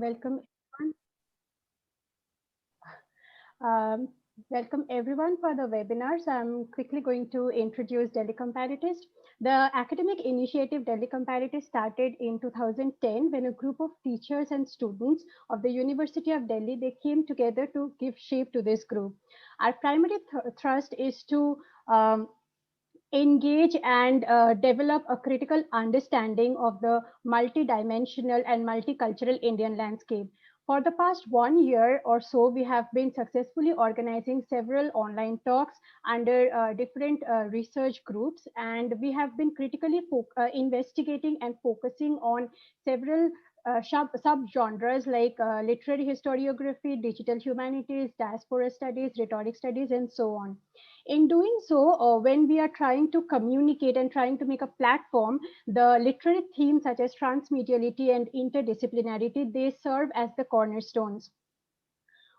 welcome everyone. Welcome everyone for the webinars. I'm quickly going to introduce Delhi Comparative. The academic initiative Delhi Comparative started in 2010 when a group of teachers and students of the University of Delhi, they came together to give shape to this group. Our primary thrust is to engage and develop a critical understanding of the multidimensional and multicultural Indian landscape. For the past 1 year or so, we have been successfully organizing several online talks under different research groups, and we have been critically investigating and focusing on several sub-genres like literary historiography, digital humanities, diaspora studies, rhetoric studies, and so on. In doing so, when we are trying to communicate and trying to make a platform, the literary themes such as transmediality and interdisciplinarity, they serve as the cornerstones.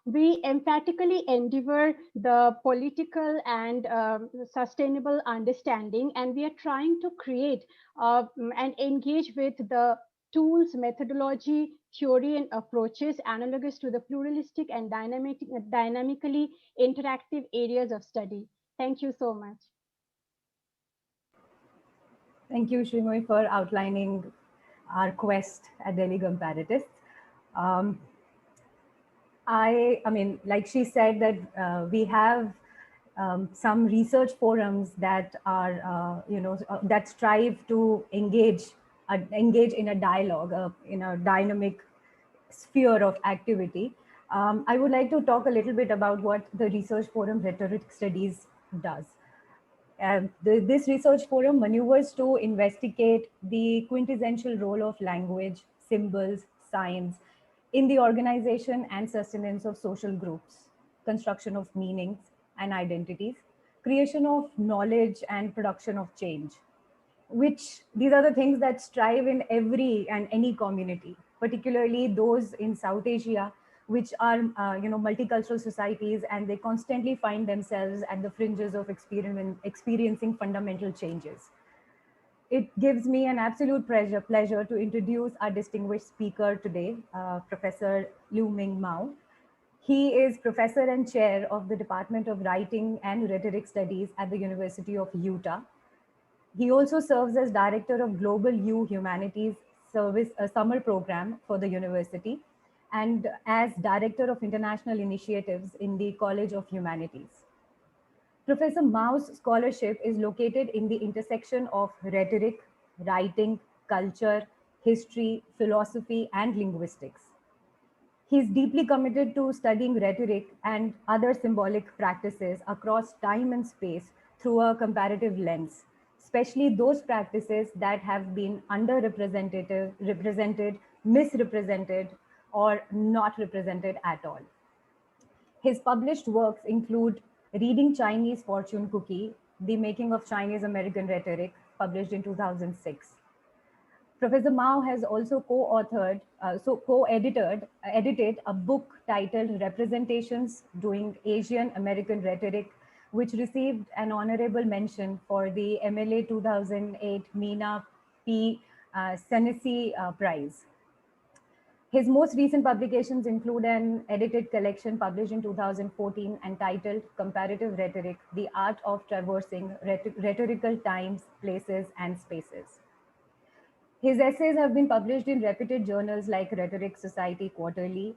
We emphatically endeavor the political and sustainable understanding, and we are trying to create and engage with the tools, methodology, theory, and approaches analogous to the pluralistic and dynamically interactive areas of study. Thank you so much. Thank you, Srimoy, for outlining our quest at Delhi Comparative. I mean, like she said, that we have some research forums that are, that strive to engage in a dialogue, in a dynamic sphere of activity. I would like to talk a little bit about what the Research Forum Rhetoric Studies does. This research forum maneuvers to investigate the quintessential role of language, symbols, signs in the organization and sustenance of social groups, construction of meanings and identities, creation of knowledge and production of change, which these are the things that strive in every and any community, particularly those in South Asia, which are multicultural societies, and they constantly find themselves at the fringes of experiencing fundamental changes. It gives me an absolute pleasure to introduce our distinguished speaker today, Professor Ming Mao. He is professor and chair of the Department of Writing and Rhetoric Studies at the University of Utah. He also serves as director of Global U Humanities Service Summer Program for the university, and as Director of International Initiatives in the College of Humanities. Professor Mao's scholarship is located in the intersection of rhetoric, writing, culture, history, philosophy, and linguistics. He's deeply committed to studying rhetoric and other symbolic practices across time and space through a comparative lens, especially those practices that have been represented, misrepresented, or not represented at all. His published works include Reading Chinese Fortune Cookie, The Making of Chinese American Rhetoric, published in 2006. Professor Mao has also edited a book titled Representations Doing Asian American Rhetoric, which received an honorable mention for the MLA 2008 Mina P. Senesi Prize. His most recent publications include an edited collection published in 2014 entitled Comparative Rhetoric, The Art of Traversing Rhetorical Times, Places, and Spaces. His essays have been published in reputed journals like Rhetoric Society Quarterly.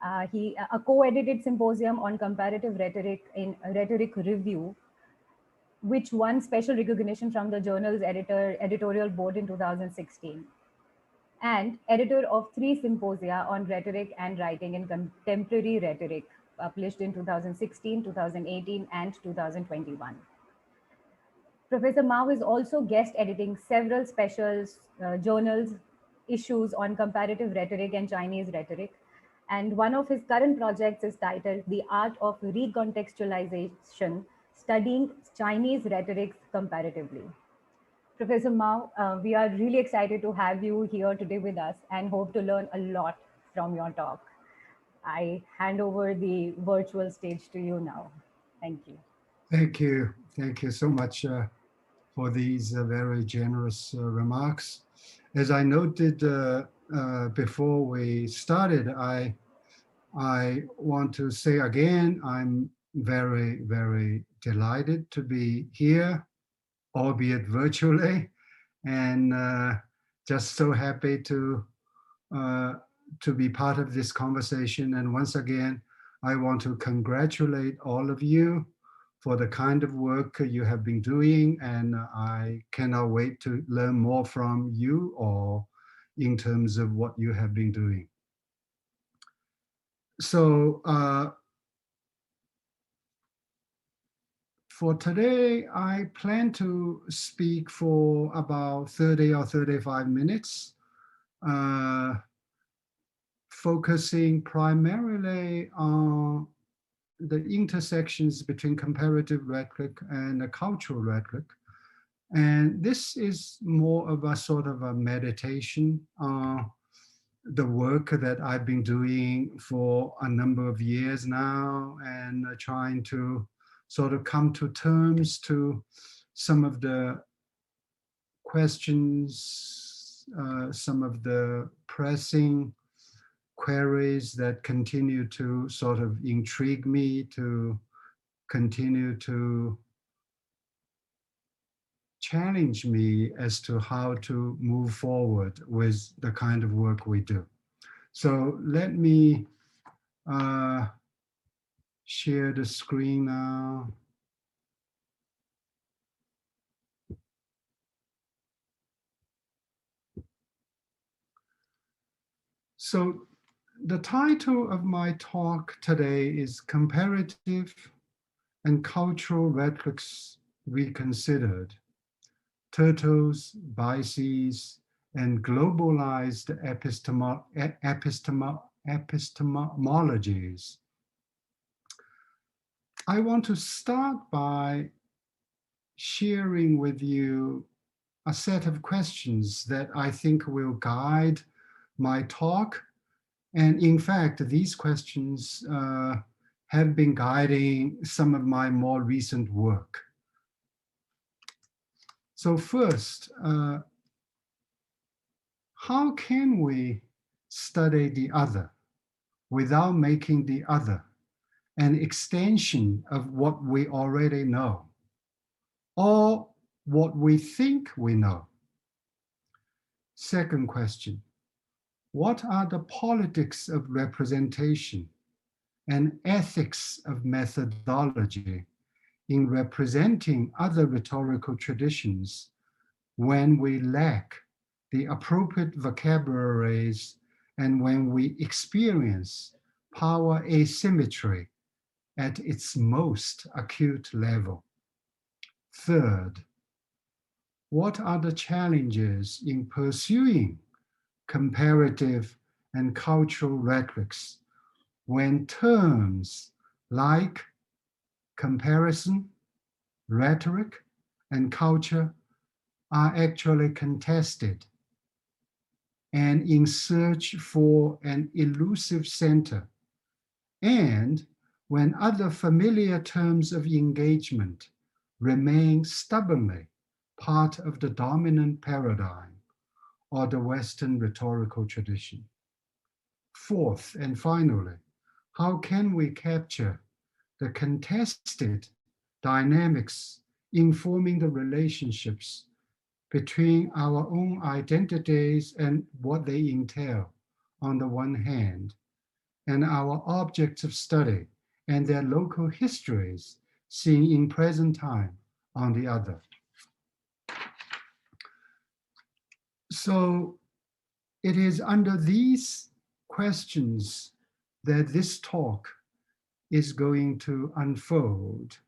A co-edited symposium on comparative rhetoric in Rhetoric Review, which won special recognition from the journal's editorial board in 2016. And editor of 3 symposia on rhetoric and writing in contemporary rhetoric, published in 2016, 2018, and 2021. Professor Mao is also guest editing several special journals issues on comparative rhetoric and Chinese rhetoric. And one of his current projects is titled The Art of Recontextualization, Studying Chinese Rhetorics Comparatively. Professor Mao, we are really excited to have you here today with us and hope to learn a lot from your talk. I hand over the virtual stage to you now. Thank you. Thank you. Thank you so much for these very generous remarks. As I noted before we started, I want to say again, I'm very, very delighted to be here, albeit virtually, and just so happy uh, to be part of this conversation. And once again, I want to congratulate all of you for the kind of work you have been doing, and I cannot wait to learn more from you or in terms of what you have been doing. So for today, I plan to speak for about 30 or 35 minutes, focusing primarily on the intersections between comparative rhetoric and cultural rhetoric. And this is more of a sort of a meditation on the work that I've been doing for a number of years now, and trying to sort of come to terms to some of the questions, some of the pressing queries that continue to sort of intrigue me, to continue to challenge me as to how to move forward with the kind of work we do. So let me share the screen now. So the title of my talk today is Comparative and Cultural Rhetorics Reconsidered, Turtles, Biases, and Globalized Epistemologies. I want to start by sharing with you a set of questions that I think will guide my talk. And in fact, these questions have been guiding some of my more recent work. So first, how can we study the other without making the other an extension of what we already know, or what we think we know? Second question, what are the politics of representation and ethics of methodology in representing other rhetorical traditions when we lack the appropriate vocabularies and when we experience power asymmetry at its most acute level? Third, what are the challenges in pursuing comparative and cultural rhetorics when terms like comparison, rhetoric, and culture are actually contested and in search for an elusive center, and when other familiar terms of engagement remain stubbornly part of the dominant paradigm or the Western rhetorical tradition? Fourth, and finally, how can we capture the contested dynamics informing the relationships between our own identities and what they entail on the one hand, and our objects of study and their local histories seen in present time on the other? So it is under these questions that this talk is going to unfold.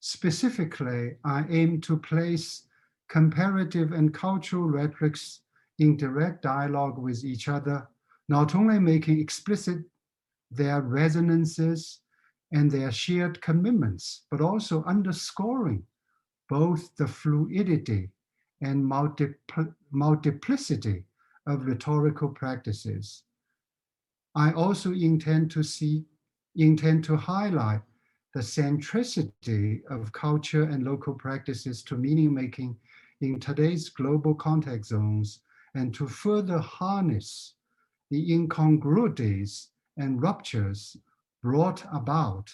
Specifically, I aim to place comparative and cultural rhetorics in direct dialogue with each other, not only making explicit their resonances and their shared commitments, but also underscoring both the fluidity and multiplicity of rhetorical practices. I also intend to highlight the centricity of culture and local practices to meaning making in today's global context zones, and to further harness the incongruities and ruptures brought about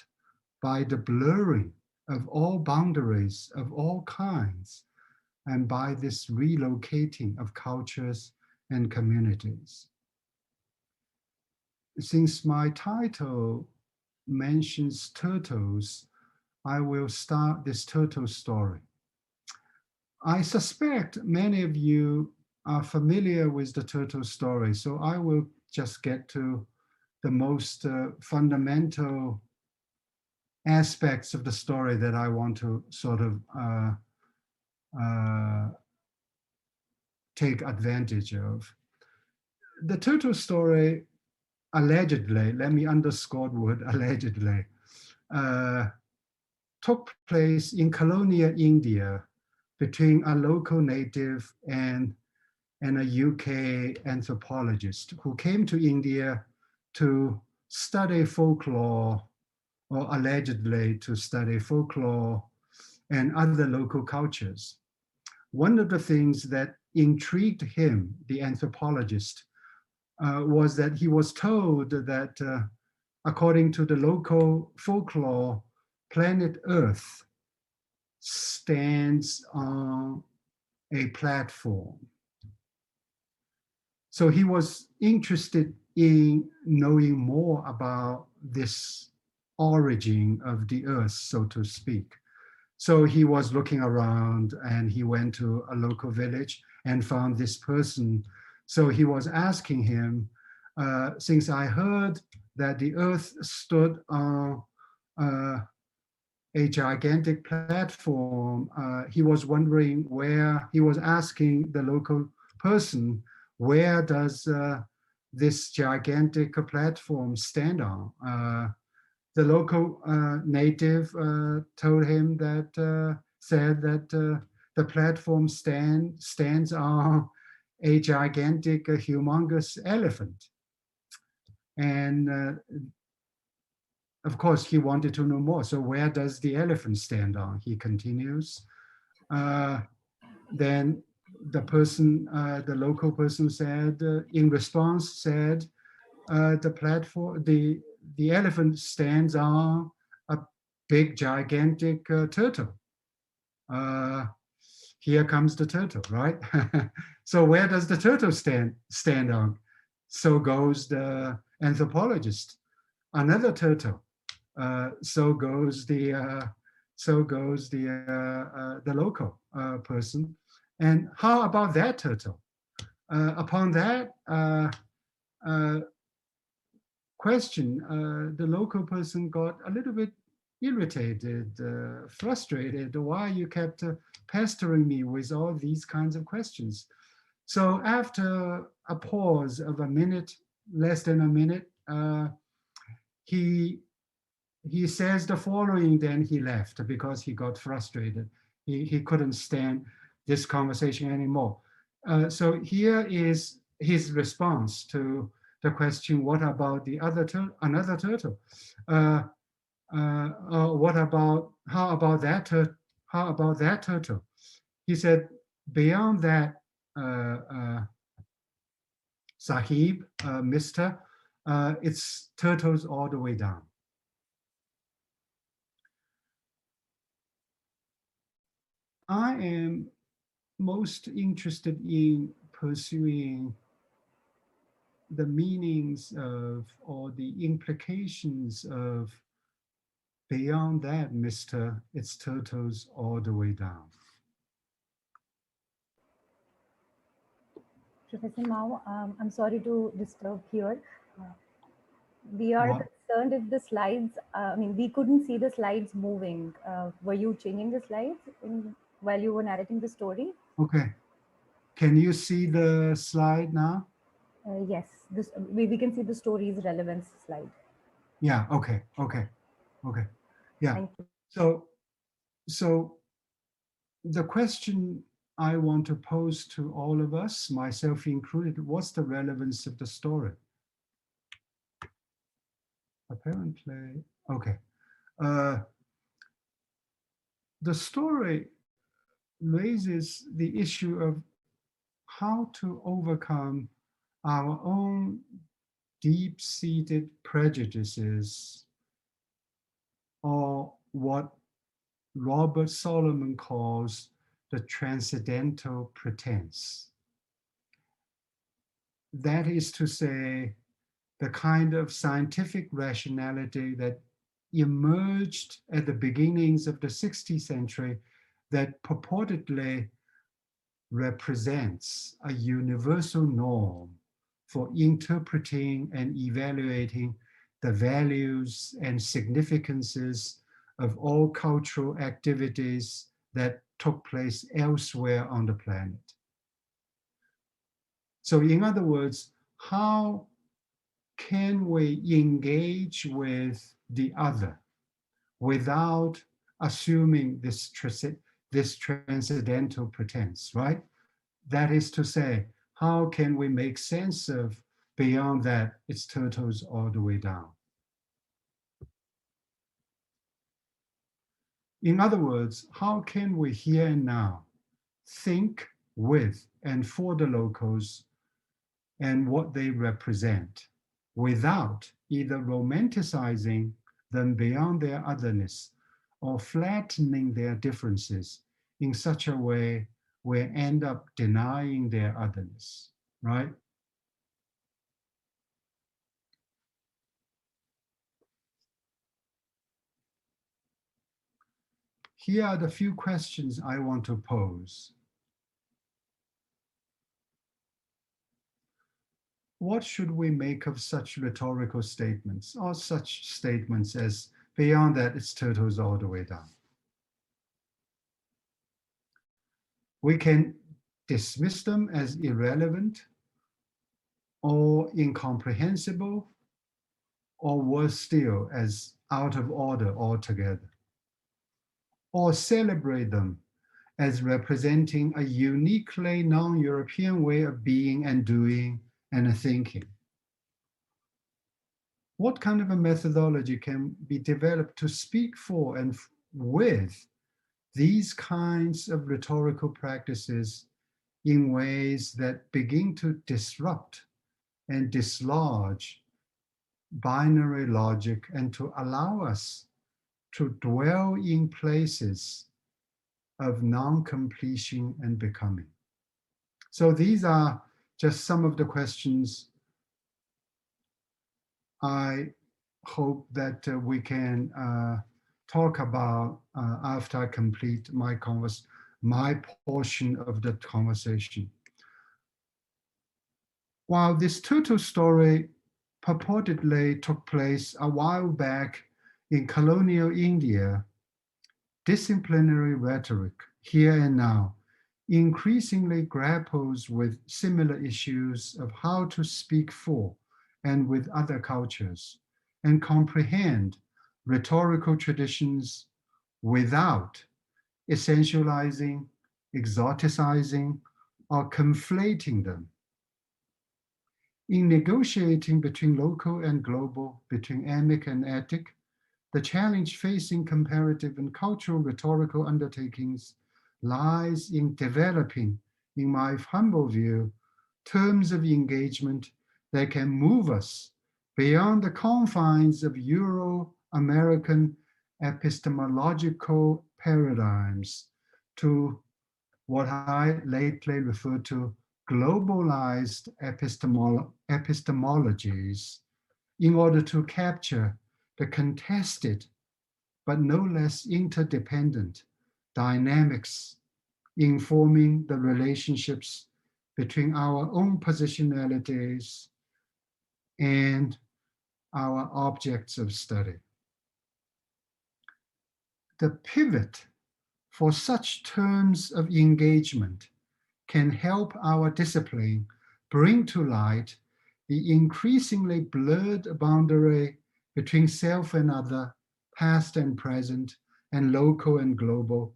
by the blurring of all boundaries of all kinds and by this relocating of cultures and communities. Since my title mentions turtles, I will start this turtle story. I suspect many of you are familiar with the turtle story, so I will just get to the most fundamental aspects of the story that I want to sort of take advantage of. The turtle story allegedly, let me underscore the word allegedly, took place in colonial India between a local native and a UK anthropologist who came to India to study folklore, or allegedly to study folklore and other local cultures. One of the things that intrigued him, the anthropologist, was that he was told that according to the local folklore, planet Earth stands on a platform. So he was interested in knowing more about this origin of the Earth, so to speak. So he was looking around and he went to a local village and found this person. So he was asking him, since I heard that the Earth stood on a gigantic platform, he was wondering where, he was asking the local person, where does this gigantic platform stand on? The local native told him that, said that the platform stands on a gigantic, humongous elephant. And of course, he wanted to know more. So where does the elephant stand on? He continues. Then the person, the local person said, in response said, the platform, the elephant stands on a big, gigantic turtle. Here comes the turtle, right? So where does the turtle stand on? So goes the anthropologist. Another turtle. So goes the local person. And how about that turtle? Upon that question, the local person got a little bit irritated, frustrated. Why you kept pestering me with all these kinds of questions? So after a pause of a minute, less than a minute, he says the following, then he left because he got frustrated. He couldn't stand this conversation anymore. So here is his response to the question, what about the other another turtle? What about, how about that turtle? He said, beyond that, Sahib, Mister, it's turtles all the way down. I am most interested in pursuing the meanings of, or the implications of, beyond that, Mister, it's turtles all the way down. Professor Mao, I'm sorry to disturb here. We are concerned if the slides, I mean, we couldn't see the slides moving. Were you changing the slides while you were narrating the story? Okay. Can you see the slide now? Yes, we can see the story's relevance slide. Yeah, okay. Yeah. Thank you. So the question I want to pose to all of us, myself included, what's the relevance of the story? Apparently, okay. The story raises the issue of how to overcome our own deep-seated prejudices, or what Robert Solomon calls the transcendental pretense. That is to say, the kind of scientific rationality that emerged at the beginnings of the 16th century that purportedly represents a universal norm for interpreting and evaluating the values and significances of all cultural activities that took place elsewhere on the planet. So in other words, how can we engage with the other without assuming this transcendental pretense, right? That is to say, how can we make sense of beyond that, it's turtles all the way down? In other words, how can we here and now think with and for the locals and what they represent without either romanticizing them beyond their otherness or flattening their differences in such a way we end up denying their otherness, right? Here are the few questions I want to pose. What should we make of such rhetorical statements, or such statements as beyond that it's turtles all the way down? We can dismiss them as irrelevant or incomprehensible, or worse still, as out of order altogether, or celebrate them as representing a uniquely non-European way of being and doing and thinking. What kind of a methodology can be developed to speak for and with these kinds of rhetorical practices in ways that begin to disrupt and dislodge binary logic and to allow us to dwell in places of non-completion and becoming? So these are just some of the questions I hope that we can talk about after I complete my portion of the conversation. While this turtle story purportedly took place a while back in colonial India, disciplinary rhetoric here and now increasingly grapples with similar issues of how to speak for and with other cultures and comprehend rhetorical traditions without essentializing, exoticizing, or conflating them. In negotiating between local and global, between emic and etic, the challenge facing comparative and cultural rhetorical undertakings lies in developing, in my humble view, terms of engagement that can move us beyond the confines of Euro-American epistemological paradigms to what I lately refer to globalized epistemologies, in order to capture the contested but no less interdependent dynamics informing the relationships between our own positionalities and our objects of study. The pivot for such terms of engagement can help our discipline bring to light the increasingly blurred boundary between self and other, past and present, and local and global.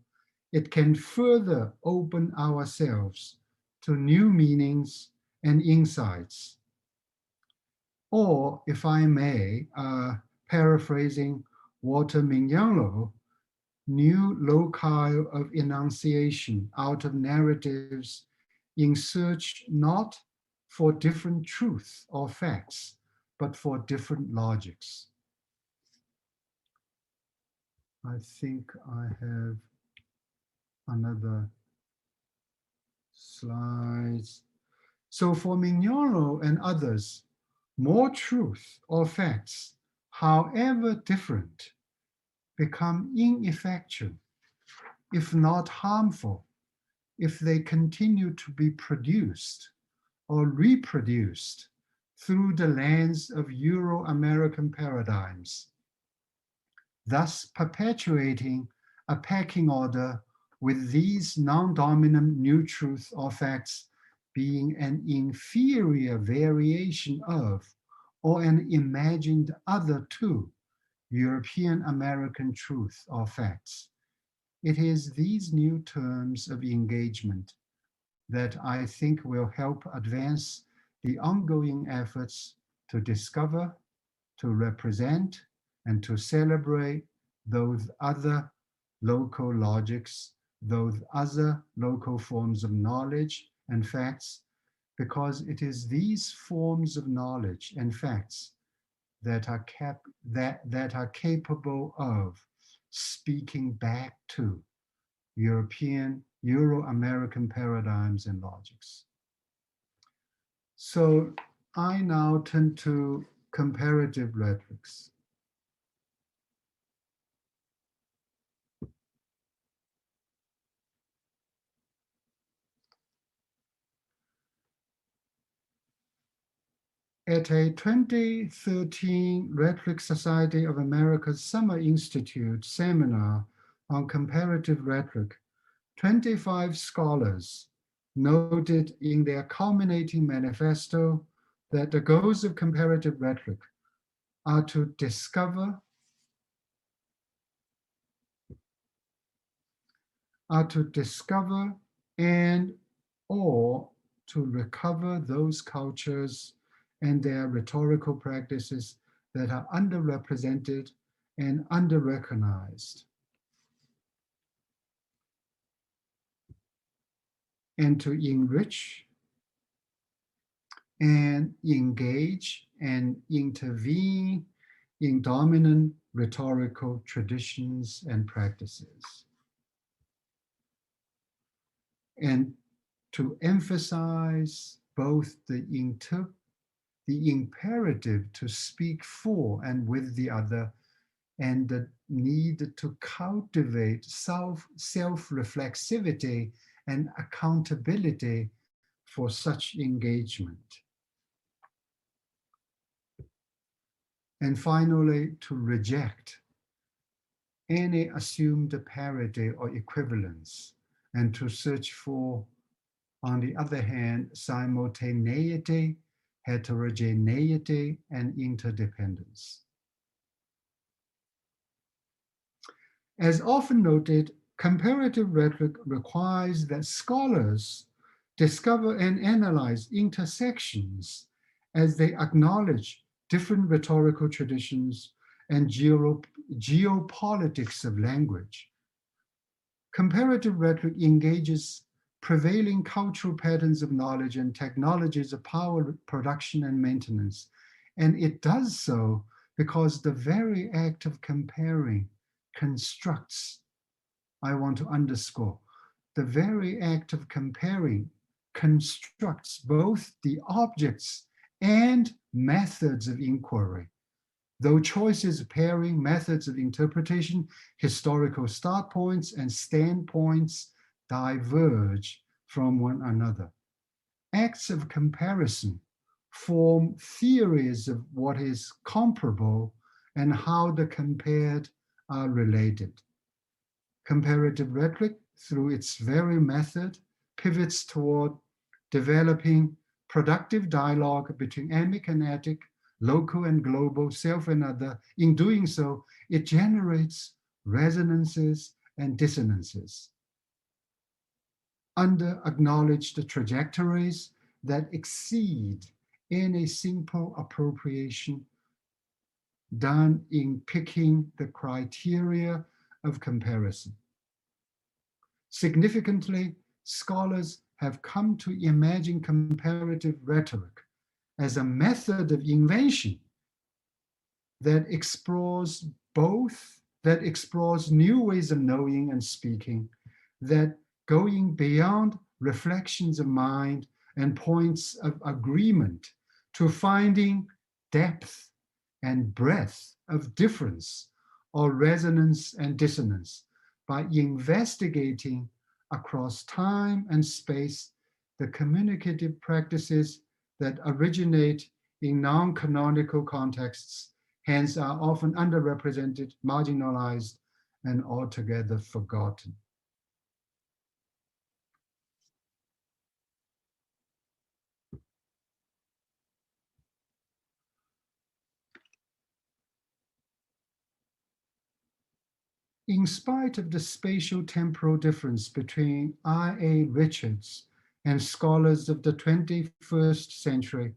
It can further open ourselves to new meanings and insights. Or, if I may, paraphrasing Walter Mignolo, new loci of enunciation out of narratives in search not for different truths or facts, but for different logics. I think I have another slides. So for Mignolo and others, more truth or facts, however different, become ineffectual, if not harmful, if they continue to be produced or reproduced through the lens of Euro-American paradigms, thus perpetuating a pecking order with these non-dominant new truths or facts being an inferior variation of or an imagined other to European American truth or facts. It is these new terms of engagement that I think will help advance the ongoing efforts to discover, to represent, and to celebrate those other local logics, those other local forms of knowledge and facts, because it is these forms of knowledge and facts that are capable of speaking back to European, Euro-American paradigms and logics. So I now turn to comparative rhetorics. At a 2013 Rhetoric Society of America's Summer Institute seminar on comparative rhetoric, 25 scholars noted in their culminating manifesto that the goals of comparative rhetoric are to discover, and or to recover those cultures and their rhetorical practices that are underrepresented and underrecognized, and to enrich and engage and intervene in dominant rhetorical traditions and practices, and to emphasize both the imperative to speak for and with the other, and the need to cultivate self-reflexivity and accountability for such engagement. And finally, to reject any assumed parity or equivalence, and to search for, on the other hand, simultaneity, heterogeneity, and interdependence. As often noted, comparative rhetoric requires that scholars discover and analyze intersections as they acknowledge different rhetorical traditions and geopolitics of language. Comparative rhetoric engages prevailing cultural patterns of knowledge and technologies of power production and maintenance. And it does so because the very act of comparing constructs, I want to underscore, the very act of comparing constructs both the objects and methods of inquiry. Though choices of pairing, methods of interpretation, historical start points, and standpoints diverge from one another. Acts of comparison form theories of what is comparable and how the compared are related. Comparative rhetoric, through its very method, pivots toward developing productive dialogue between emic and etic, local and global, self and other. In doing so, it generates resonances and dissonances under acknowledged trajectories that exceed any simple appropriation done in picking the criteria of comparison. Significantly, scholars have come to imagine comparative rhetoric as a method of invention that explores new ways of knowing and speaking, that going beyond reflections of mind and points of agreement to finding depth and breadth of difference or resonance and dissonance by investigating across time and space the communicative practices that originate in non-canonical contexts, hence are often underrepresented, marginalized, and altogether forgotten. In spite of the spatial temporal difference between I.A. Richards and scholars of the 21st century,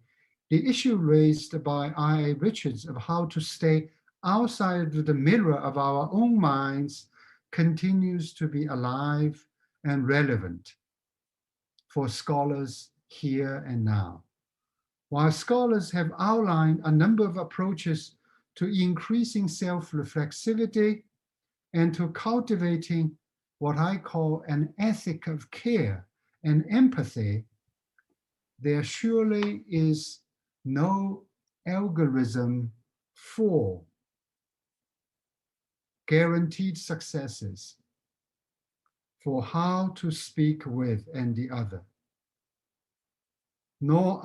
the issue raised by I.A. Richards of how to stay outside of the mirror of our own minds continues to be alive and relevant for scholars here and now. While scholars have outlined a number of approaches to increasing self-reflexivity and to cultivating what I call an ethic of care and empathy, there surely is no algorithm for guaranteed successes for how to speak with and the other, nor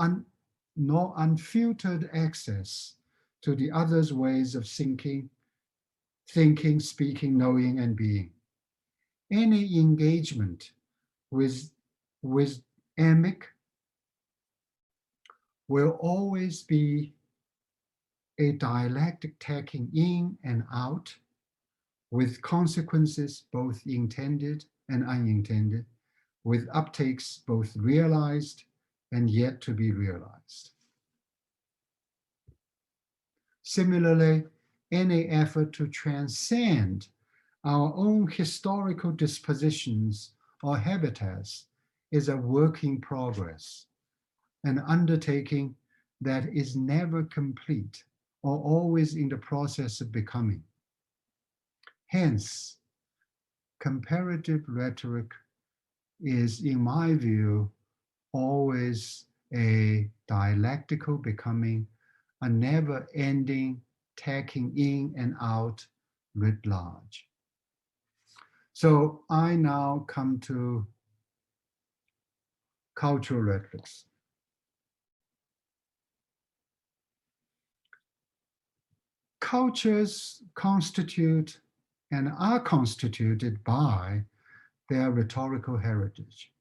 unfiltered access to the other's ways of thinking, speaking, knowing, and being. Any engagement with emic will always be a dialectic taking in and out with consequences both intended and unintended, with uptakes both realized and yet to be realized. Similarly, any effort to transcend our own historical dispositions or habitats is a work in progress, an undertaking that is never complete or always in the process of becoming. Hence, comparative rhetoric is, in my view, always a dialectical becoming, a never-ending taking in and out writ large. So I now come to cultural rhetorics. Cultures constitute and are constituted by their rhetorical heritage.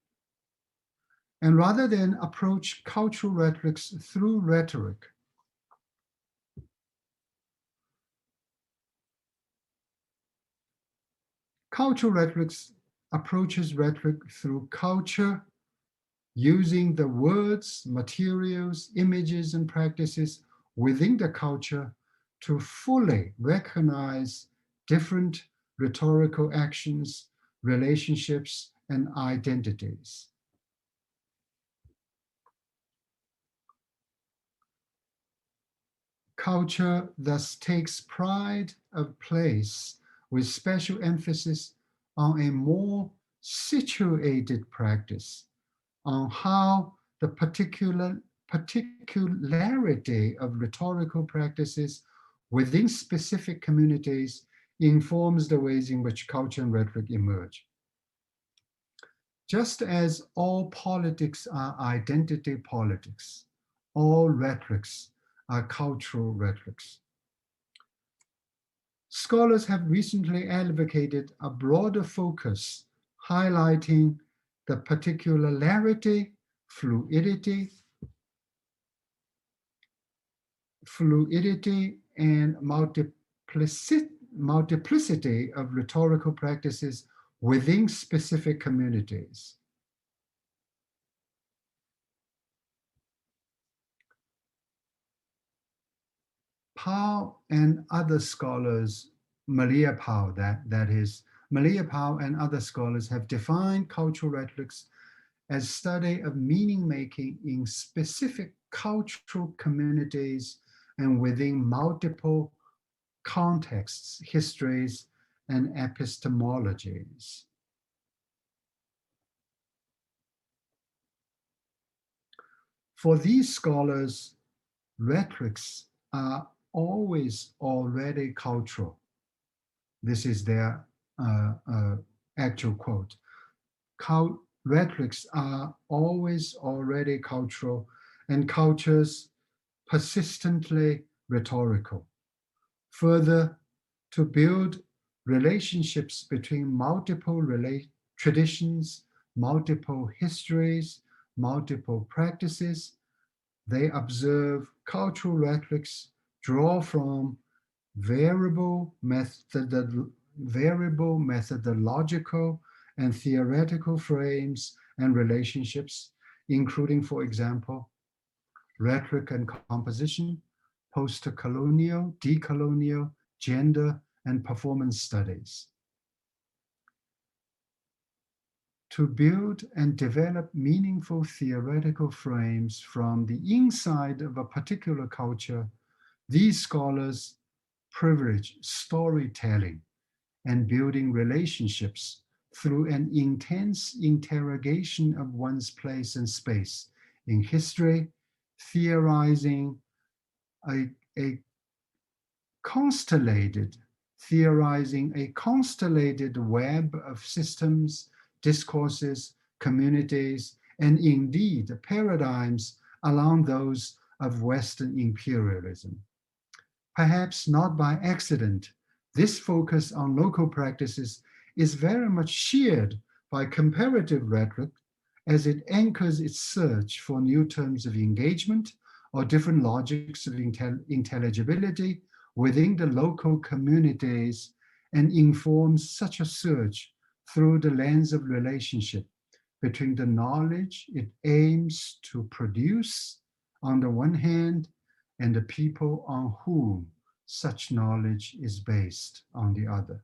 And rather than approach cultural rhetorics through rhetoric, cultural rhetorics approaches rhetoric through culture, using the words, materials, images, and practices within the culture to fully recognize different rhetorical actions, relationships, and identities. Culture thus takes pride of place with special emphasis on a more situated practice, on how the particularity of rhetorical practices within specific communities informs the ways in which culture and rhetoric emerge. Just as all politics are identity politics, all rhetorics are cultural rhetorics. Scholars have recently advocated a broader focus, highlighting the particularity, fluidity, and multiplicity of rhetorical practices within specific communities. Pao and other scholars, Malia Pao and other scholars have defined cultural rhetorics as study of meaning making in specific cultural communities and within multiple contexts, histories, and epistemologies. For these scholars, rhetorics are always already cultural. This is their actual quote. Rhetorics are always already cultural, and cultures persistently rhetorical. Further, to build relationships between multiple traditions, multiple histories, multiple practices, they observe cultural rhetorics draw from variable methodological and theoretical frames and relationships, including, for example, rhetoric and composition, post-colonial, decolonial, gender, and performance studies. To build and develop meaningful theoretical frames from the inside of a particular culture, these scholars privilege storytelling and building relationships through an intense interrogation of one's place and space in history, theorizing a constellated web of systems, discourses, communities, and indeed paradigms along those of Western imperialism. Perhaps not by accident, this focus on local practices is very much shared by comparative rhetoric as it anchors its search for new terms of engagement or different logics of intelligibility within the local communities and informs such a search through the lens of relationship between the knowledge it aims to produce on the one hand and the people on whom such knowledge is based on the other.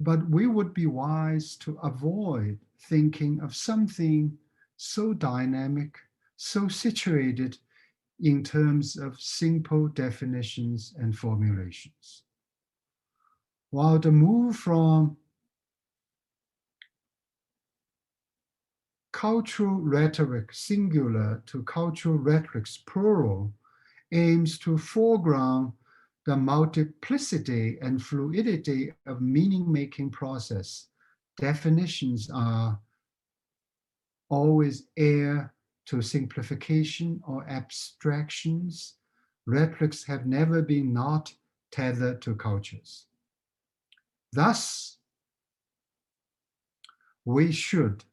But we would be wise to avoid thinking of something so dynamic, so situated in terms of simple definitions and formulations. While the move from cultural rhetoric singular to cultural rhetorics plural aims to foreground the multiplicity and fluidity of meaning-making process, definitions are always heir to simplification or abstractions. Rhetorics have never been not tethered to cultures. Thus, we should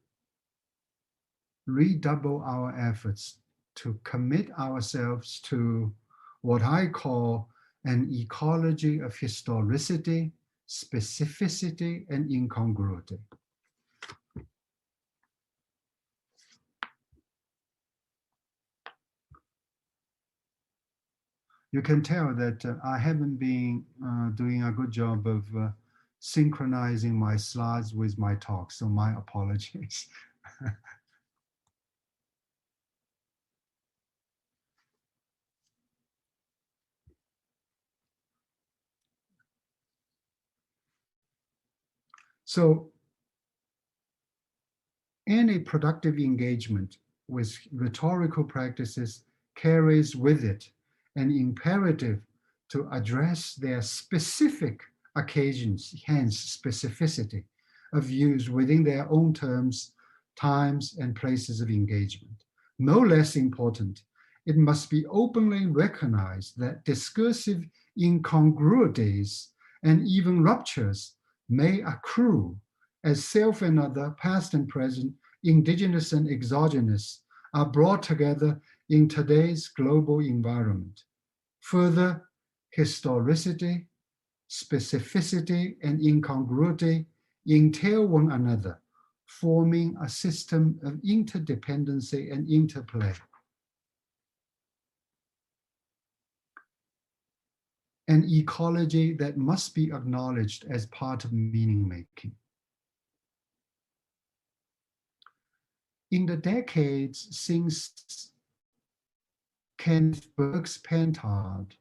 redouble our efforts to commit ourselves to what I call an ecology of historicity, specificity, and incongruity. You can tell that I haven't been doing a good job of synchronizing my slides with my talk, so my apologies. So any productive engagement with rhetorical practices carries with it an imperative to address their specific occasions, hence specificity of use within their own terms, times, and places of engagement. No less important, it must be openly recognized that discursive incongruities and even ruptures may accrue as self and other, past and present, indigenous and exogenous, are brought together in today's global environment. Further, historicity, specificity, and incongruity entail one another, forming a system of interdependency and interplay. an ecology that must be acknowledged as part of meaning making. In the decades since Kenneth Burke's Pentard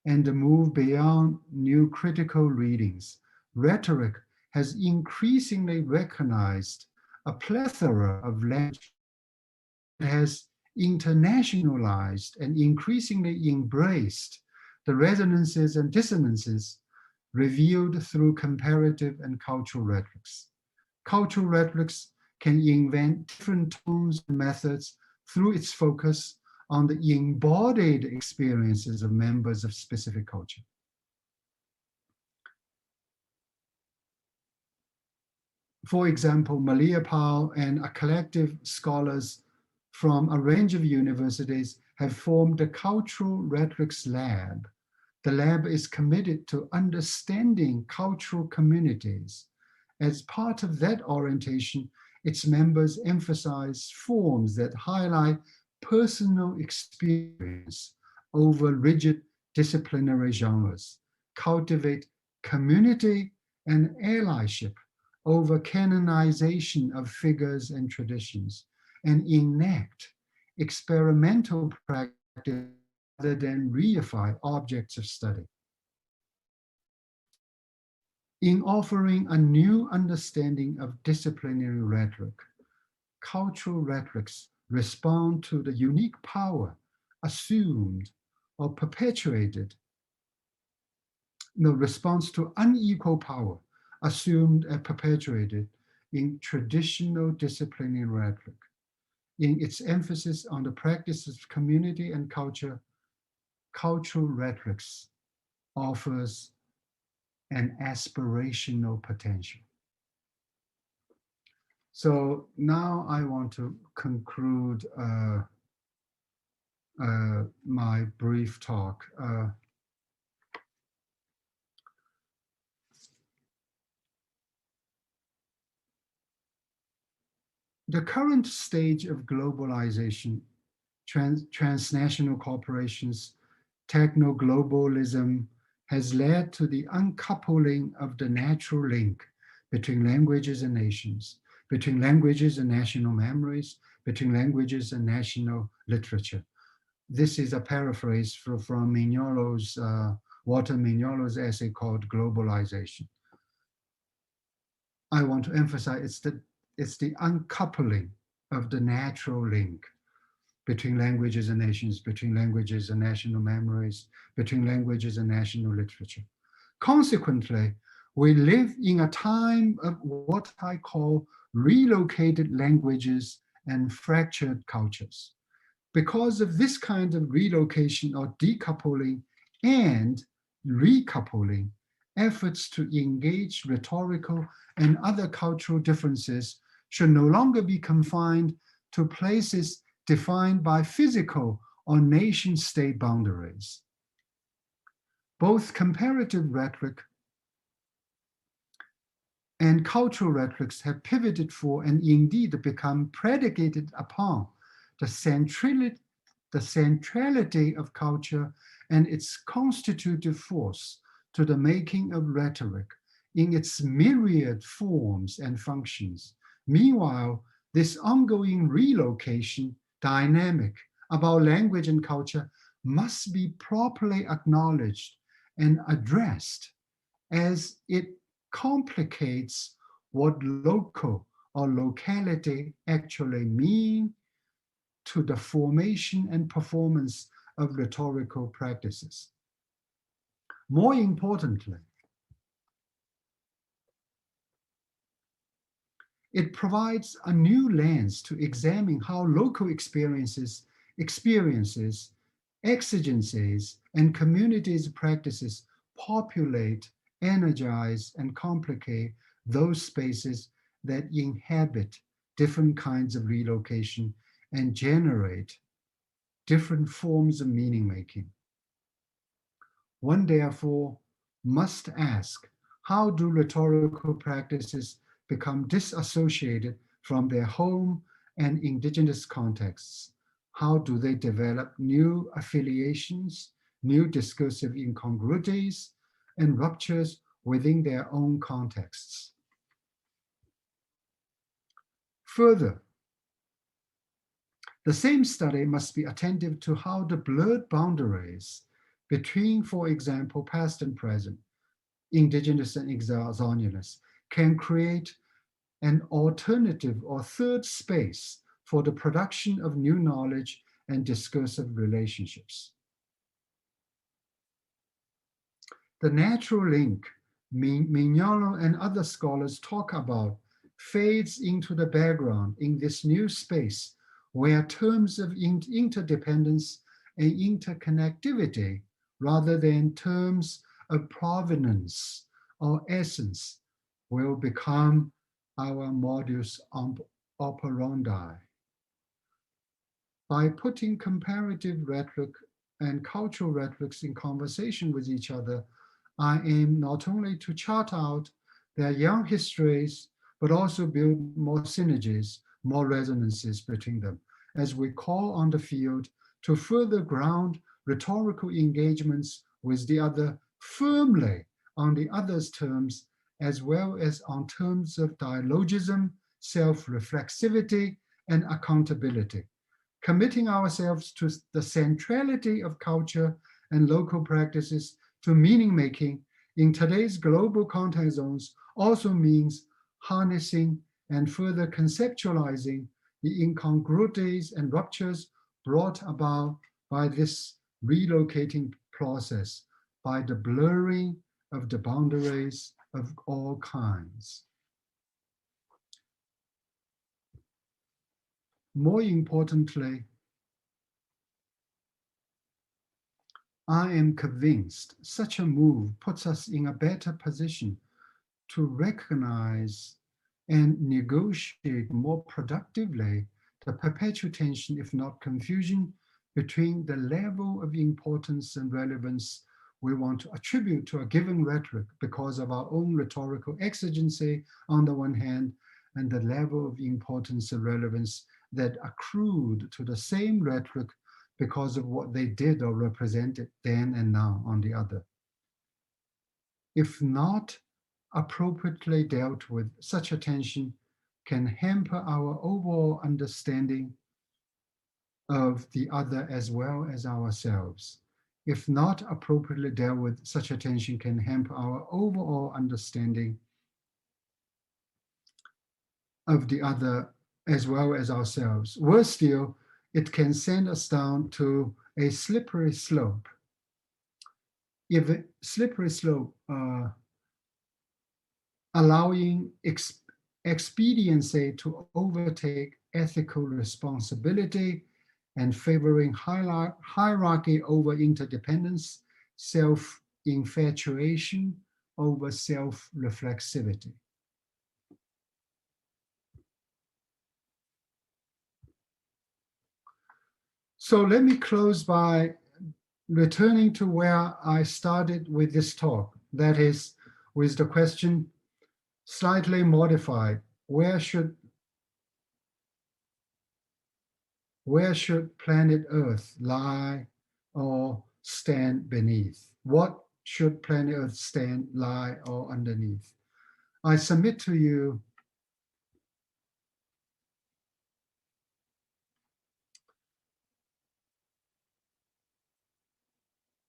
and the move beyond new critical readings, rhetoric has increasingly recognized a plethora of language that has internationalized and increasingly embraced the resonances and dissonances revealed through comparative and cultural rhetorics. Cultural rhetorics can invent different tones and methods through its focus on the embodied experiences of members of specific culture. For example, Malia Powell and a collective scholars from a range of universities have formed the Cultural Rhetorics Lab. The lab is committed to understanding cultural communities. As part of that orientation, its members emphasize forms that highlight personal experience over rigid disciplinary genres, cultivate community and allyship over canonization of figures and traditions, and enact experimental practice rather than reify objects of study. In offering a new understanding of disciplinary rhetoric, cultural rhetorics respond to the unique power assumed or perpetuated, response to unequal power assumed and perpetuated in traditional disciplinary rhetoric. In its emphasis on the practice of community and culture, cultural rhetorics offers an aspirational potential. So now I want to conclude my brief talk. The current stage of globalization, transnational corporations, techno-globalism has led to the uncoupling of the natural link between languages and nations, between languages and national memories, between languages and national literature. This is a paraphrase from Mignolo's, Walter Mignolo's essay called Globalization. I want to emphasize it's the uncoupling of the natural link between languages and nations, between languages and national memories, between languages and national literature. Consequently, we live in a time of what I call relocated languages and fractured cultures. Because of this kind of relocation or decoupling and recoupling, efforts to engage rhetorical and other cultural differences should no longer be confined to places defined by physical or nation-state boundaries. Both comparative rhetoric and cultural rhetorics have pivoted for and indeed become predicated upon the centrality of culture and its constitutive force to the making of rhetoric in its myriad forms and functions. Meanwhile, this ongoing relocation dynamic about language and culture must be properly acknowledged and addressed, as it complicates what local or locality actually mean to the formation and performance of rhetorical practices. More importantly, it provides a new lens to examine how local experiences, exigencies, and communities' practices populate, energize, and complicate those spaces that inhabit different kinds of relocation and generate different forms of meaning making. One therefore must ask, how do rhetorical practices become disassociated from their home and indigenous contexts? How do they develop new affiliations, new discursive incongruities, and ruptures within their own contexts. Further, the same study must be attentive to how the blurred boundaries between, for example, past and present, indigenous and exogenous, can create an alternative or third space for the production of new knowledge and discursive relationships. The natural link Mignolo and other scholars talk about fades into the background in this new space where terms of interdependence and interconnectivity, rather than terms of provenance or essence, will become our modus operandi. By putting comparative rhetoric and cultural rhetorics in conversation with each other, I aim not only to chart out their young histories, but also build more synergies, more resonances between them, as we call on the field to further ground rhetorical engagements with the other firmly on the other's terms, as well as on terms of dialogism, self-reflexivity, and accountability, committing ourselves to the centrality of culture and local practices to meaning making in today's global context zones also means harnessing and further conceptualizing the incongruities and ruptures brought about by this relocating process, by the blurring of the boundaries of all kinds. More importantly, I am convinced such a move puts us in a better position to recognize and negotiate more productively the perpetual tension, if not confusion, between the level of importance and relevance we want to attribute to a given rhetoric because of our own rhetorical exigency on the one hand, and the level of importance and relevance that accrued to the same rhetoric because of what they did or represented then and now on the other. If not appropriately dealt with, such a tension can hamper our overall understanding of the other as well as ourselves. If not appropriately dealt with, such a tension can hamper our overall understanding of the other as well as ourselves. Worse still, it can send us down to a slippery slope. If a slippery slope allowing expediency to overtake ethical responsibility and favoring hierarchy over interdependence, self-infatuation over self-reflexivity. So let me close by returning to where I started with this talk, that is, with the question, slightly modified, where should planet Earth lie or stand beneath? What should planet Earth stand, lie, or underneath? I submit to you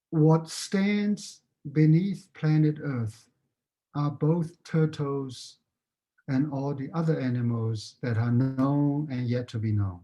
what stands beneath planet Earth are both turtles and all the other animals that are known and yet to be known.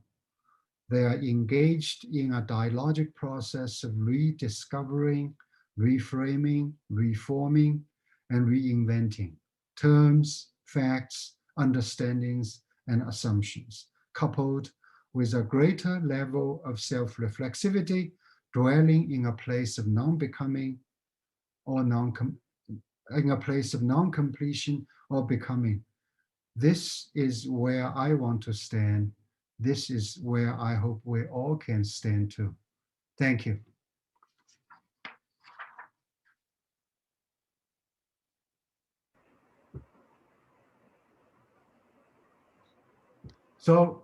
They are engaged in a dialogic process of rediscovering, reframing, reforming, and reinventing terms, facts, understandings, and assumptions, coupled with a greater level of self-reflexivity, dwelling in a place of non-becoming or in a place of non-completion or becoming. This is where I want to stand. This is where I hope we all can stand too. Thank you. So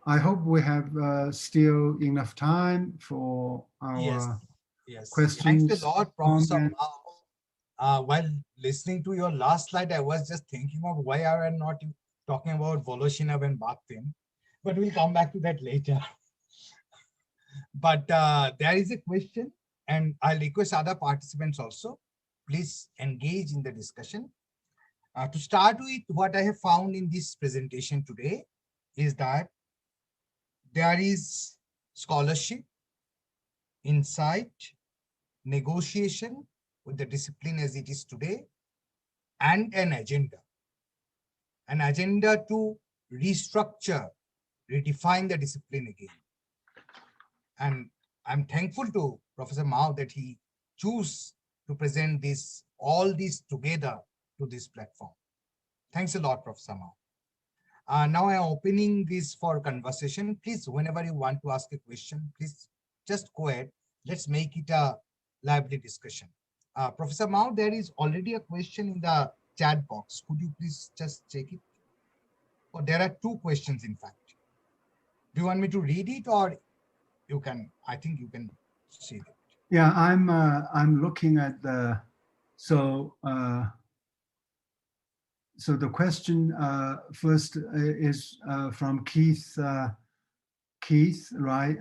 I hope we have still enough time for Yes, our yes. Thanks a questions, lot, Professor comments. Mao. While listening to your last slide, I was just thinking of why are we not talking about Voloshinov and Bakhtin, but we'll come back to that later. But there is a question, and I'll request other participants also, please engage in the discussion. To start with, what I have found in this presentation today is that there is scholarship, insight, negotiation with the discipline as it is today, and an agenda to restructure, redefine the discipline again. And I'm thankful to Professor Mao that he chose to present this, all this together to this platform. Thanks a lot, Professor Mao. Now I'm opening this for conversation. Please, whenever you want to ask a question, please just go ahead. Let's make it a lively discussion. Professor Mao, there is already a question in the chat box. Could you please just check it? Oh, there are two questions, in fact. Do you want me to read it, or you can? I think you can see it. Yeah, I'm looking at the so so the question first is from Keith. Keith, right?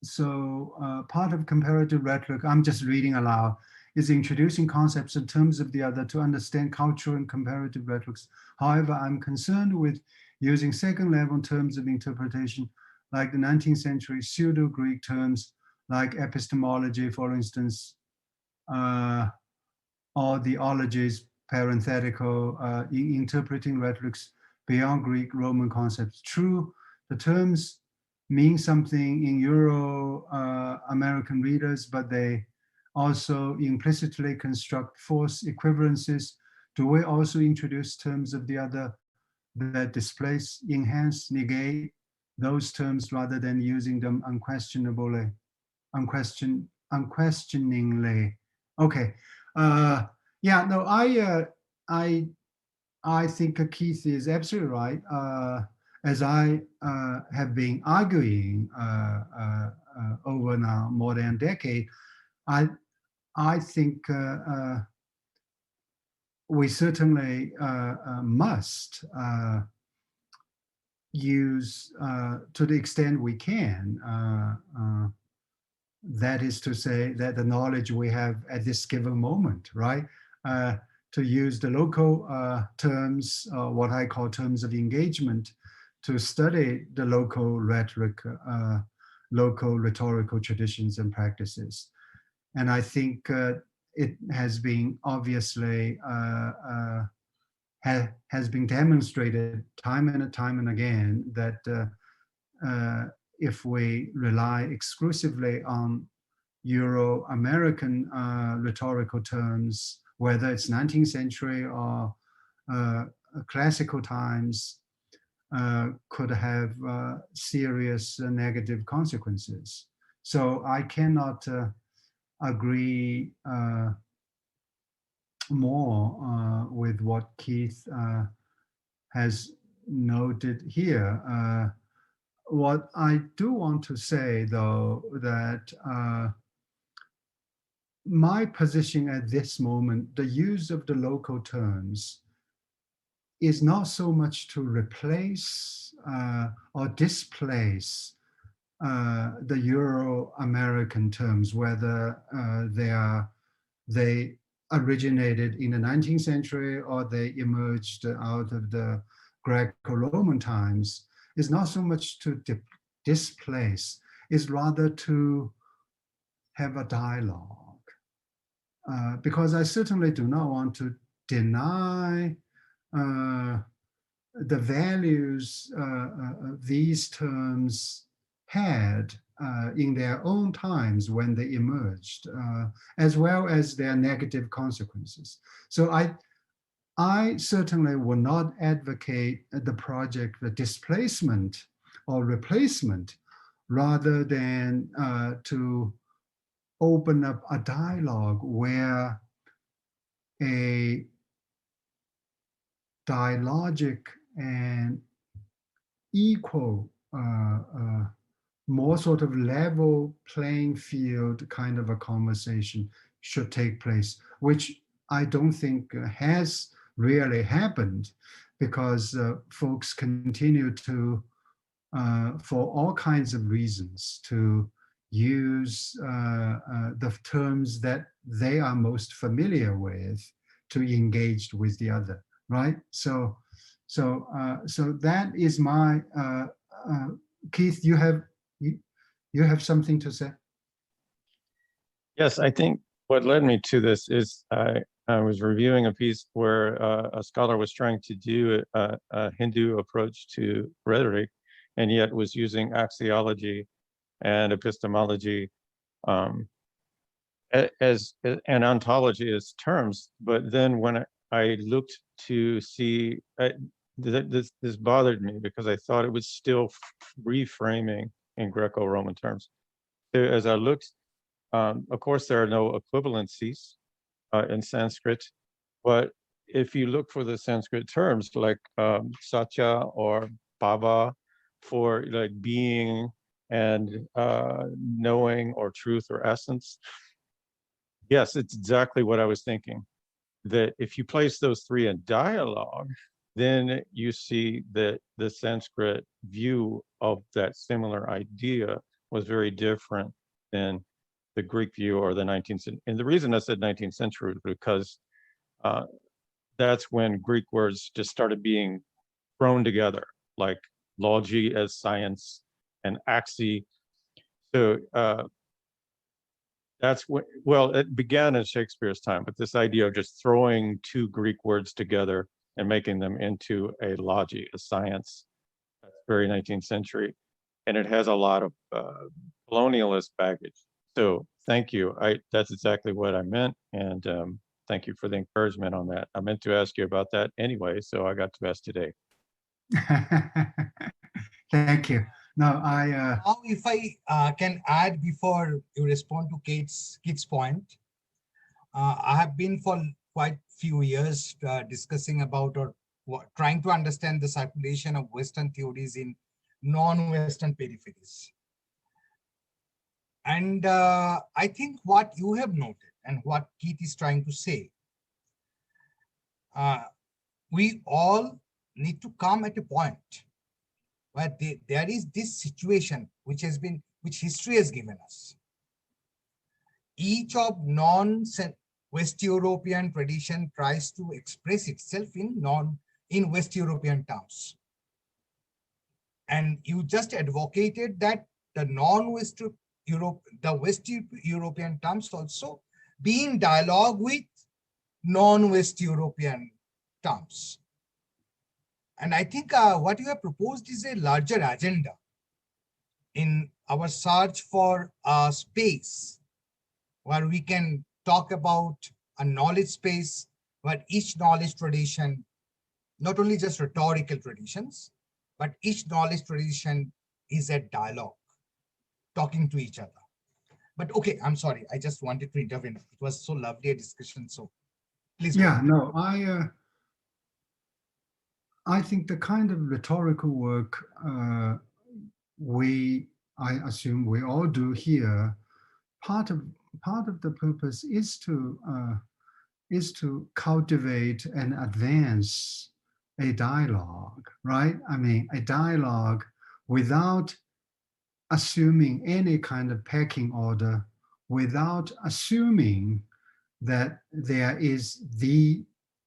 So part of comparative rhetoric, I'm just reading aloud, is introducing concepts in terms of the other to understand cultural and comparative rhetorics. However, I'm concerned with using second level terms of interpretation, like the 19th century pseudo-Greek terms like epistemology, for instance, or the ologies, parenthetical, in interpreting rhetorics beyond Greek Roman concepts. True, the terms mean something in Euro-American readers, but they also implicitly construct false equivalences. Do we also introduce terms of the other that displace, enhance, negate those terms rather than using them unquestioningly? Okay. Yeah, no, I think Keith is absolutely right. As I have been arguing over now more than a decade, I think we certainly must use, to the extent we can, that is to say that the knowledge we have at this given moment, right? To use the local terms, what I call terms of engagement, to study the local rhetoric, local rhetorical traditions and practices. And I think it has been obviously, has been demonstrated time and again that if we rely exclusively on Euro-American rhetorical terms, whether it's 19th century or classical times, could have serious negative consequences. So I cannot agree more with what Keith has noted here. What I do want to say, though, that my position at this moment, the use of the local terms is not so much to replace or displace the Euro-American terms, whether they originated in the 19th century or they emerged out of the Greco-Roman times, is not so much to displace, is rather to have a dialogue. Because I certainly do not want to deny the values these terms had in their own times when they emerged, as well as their negative consequences. So I certainly would not advocate the project, the displacement or replacement, rather than to open up a dialogue where a dialogic and equal, more sort of level playing field kind of a conversation should take place, which I don't think has really happened, because folks continue to, for all kinds of reasons, to use the terms that they are most familiar with to engage with the other, right? So that is my, Keith, you have something to say? Yes, I think what led me to this is I was reviewing a piece where a scholar was trying to do a Hindu approach to rhetoric, and yet was using axiology and epistemology as and ontology as terms. But then when I looked to see, this bothered me because I thought it was still reframing in Greco-Roman terms. So as I looked, of course, there are no equivalencies in Sanskrit, but if you look for the Sanskrit terms like satya or bhava for like being and knowing or truth or essence, yes, it's exactly what I was thinking. That if you place those three in dialogue, then you see that the Sanskrit view of that similar idea was very different than the Greek view or the 19th century. And the reason I said 19th century was because that's when Greek words just started being thrown together, like logi as science and axi. So that's what, well, it began in Shakespeare's time, but this idea of just throwing two Greek words together and making them into a logi, a science, that's very 19th century. And it has a lot of colonialist baggage. So thank you. That's exactly what I meant. And thank you for the encouragement on that. I meant to ask you about that anyway, so I got to ask today. Thank you. Now, Now, if I can add before you respond to Kate's point, I have been for quite few years discussing about or trying to understand the circulation of Western theories in non-Western peripheries. And I think what you have noted and what Keith is trying to say, we all need to come at a point where there is this situation which history has given us. Each of non-West European tradition tries to express itself in West European terms. And you just advocated that the non-West Europe, the West European terms also be in dialogue with non-West European terms. And I think what you have proposed is a larger agenda in our search for a space where we can talk about a knowledge space where each knowledge tradition, not only just rhetorical traditions, but each knowledge tradition is a dialogue, talking to each other. But okay, I'm sorry, I just wanted to intervene. It was so lovely a discussion, so please. Yeah, no, I think the kind of rhetorical work I assume we all do here, part of the purpose is to cultivate and advance a dialogue, right? I mean, a dialogue without assuming any kind of pecking order, without assuming that there is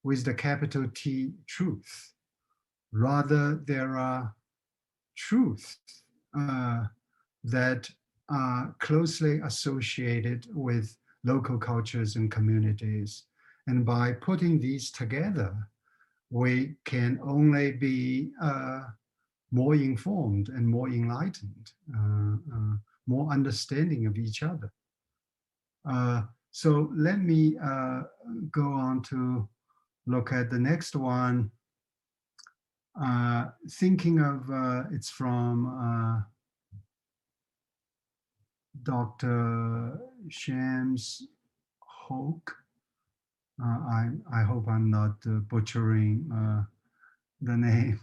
with the capital T, truth. Rather, there are truths that are closely associated with local cultures and communities. And by putting these together, we can only be more informed and more enlightened, more understanding of each other. So let me go on to look at the next one. Thinking of, it's from Dr. Shams Hoke. I hope I'm not butchering the name.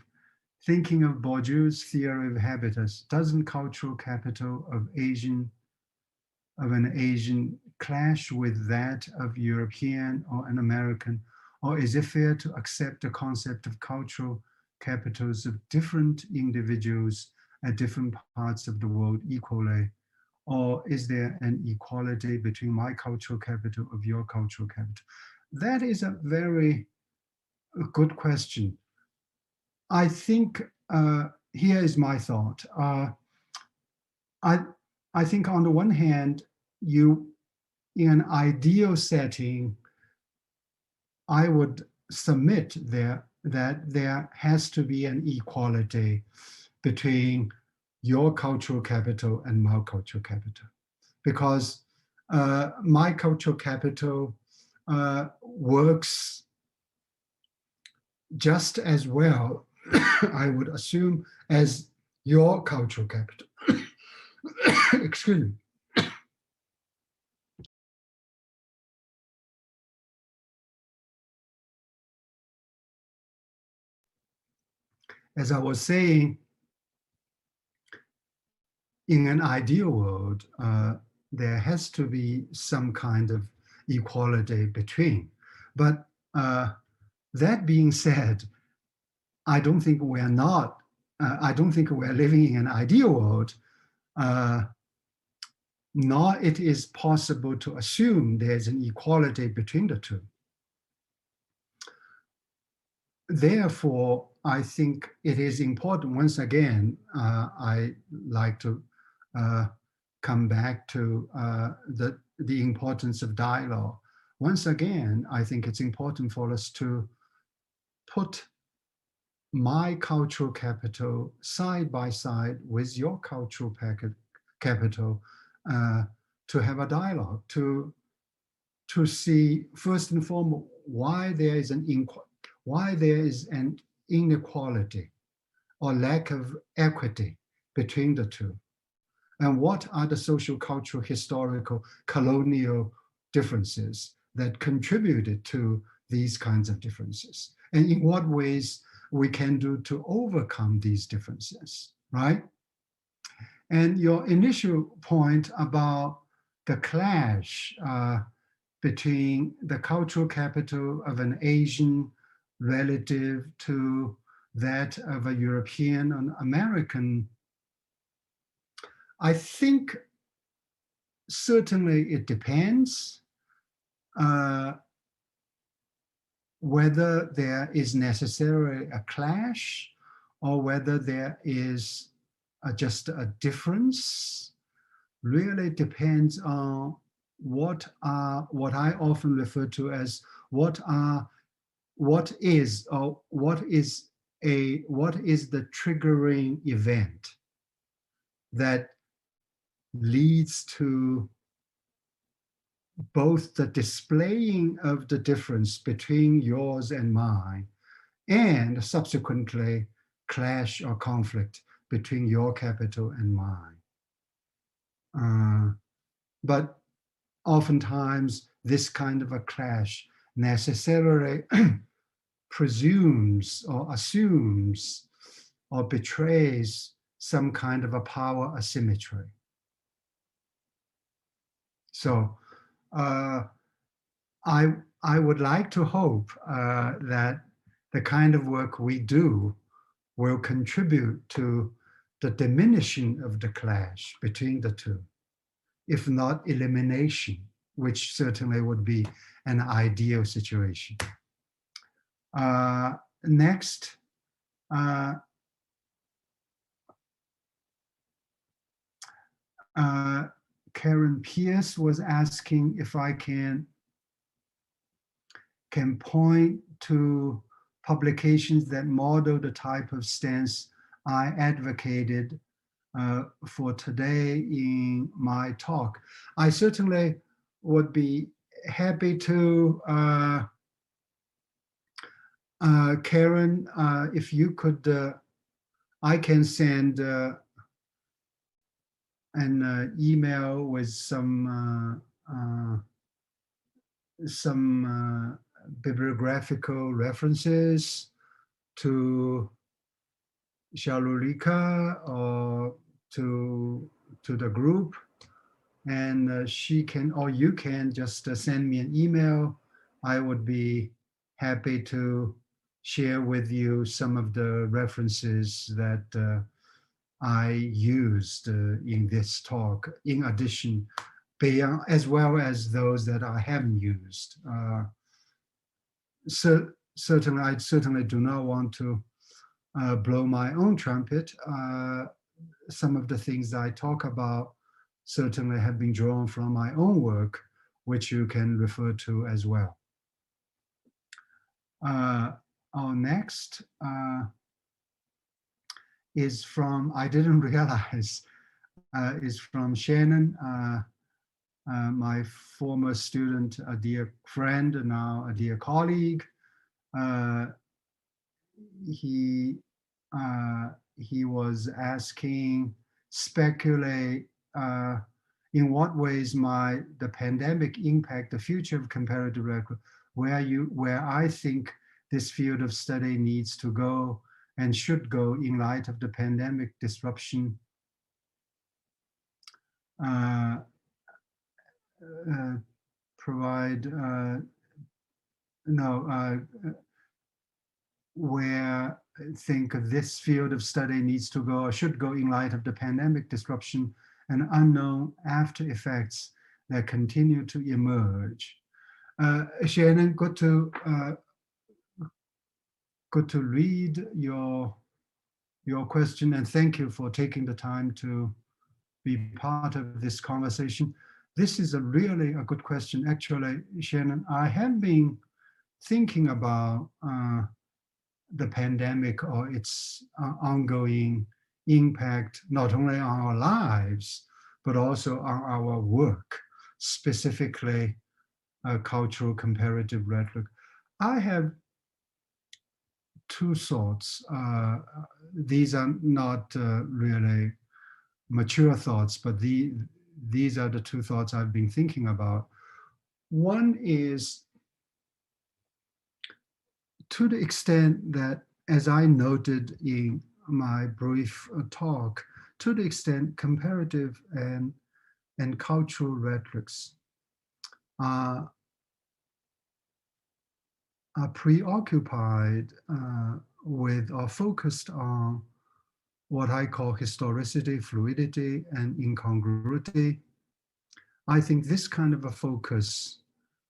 thinking of Bourdieu's theory of habitus, doesn't cultural capital of an Asian clash with that of European or an American? Or is it fair to accept the concept of cultural capitals of different individuals at different parts of the world equally? Or is there an equality between my cultural capital of your cultural capital? That is a very good question. I think here is my thought. I think on the one hand, in an ideal setting, I would submit that there has to be an equality between your cultural capital and my cultural capital, because my cultural capital works just as well, I would assume, as your cultural capital. Excuse me. As I was saying, in an ideal world, there has to be some kind of equality between. But that being said, I don't think we're living in an ideal world, nor it is possible to assume there's an equality between the two. Therefore, I think it is important, once again, I like to come back to the importance of dialogue. Once again, I think it's important for us to put my cultural capital side by side with your cultural capital, to have a dialogue, to see first and foremost why there is an inequality or lack of equity between the two, and what are the social, cultural, historical, colonial differences that contributed to these kinds of differences, and in what ways we can do to overcome these differences, right? And your initial point about the clash between the cultural capital of an Asian relative to that of a European and American, I think certainly it depends whether there is necessarily a clash or whether there is just a difference. Really depends on what I often refer to as what is the triggering event that leads to both the displaying of the difference between yours and mine, and subsequently clash or conflict between your capital and mine. But oftentimes this kind of a clash necessarily presumes or assumes or betrays some kind of a power asymmetry. So I would like to hope that the kind of work we do will contribute to the diminishing of the clash between the two, if not elimination, which certainly would be an ideal situation. Next, Karen Pierce was asking if I can point to publications that model the type of stance I advocated for today in my talk. I certainly would be happy to, Karen, if you could, I can send an email with some bibliographical references to Charulika or to the group, and she can, or you can just send me an email. I would be happy to share with you some of the references that I used in this talk, in addition, beyond, as well as those that I haven't used. So certainly, I certainly do not want to blow my own trumpet. Some of the things I talk about certainly have been drawn from my own work, which you can refer to as well. Our next is from, I didn't realize, is from Shannon, my former student, a dear friend, and now a dear colleague. He was asking, speculate in what ways might the pandemic impact the future of comparative record, where I think this field of study needs to go and should go in light of the pandemic disruption. Where I think this field of study needs to go or should go in light of the pandemic disruption and unknown after effects that continue to emerge. Shannon, good to read your question, and thank you for taking the time to be part of this conversation. This is really a good question. Actually, Shannon, I have been thinking about the pandemic or its ongoing impact, not only on our lives, but also on our work, specifically cultural comparative rhetoric. I have two thoughts. These are not really mature thoughts, but these are the two thoughts I've been thinking about. One is, to the extent that, as I noted in my brief talk, to the extent comparative and cultural rhetorics are preoccupied with or focused on what I call historicity, fluidity, and incongruity. I think this kind of a focus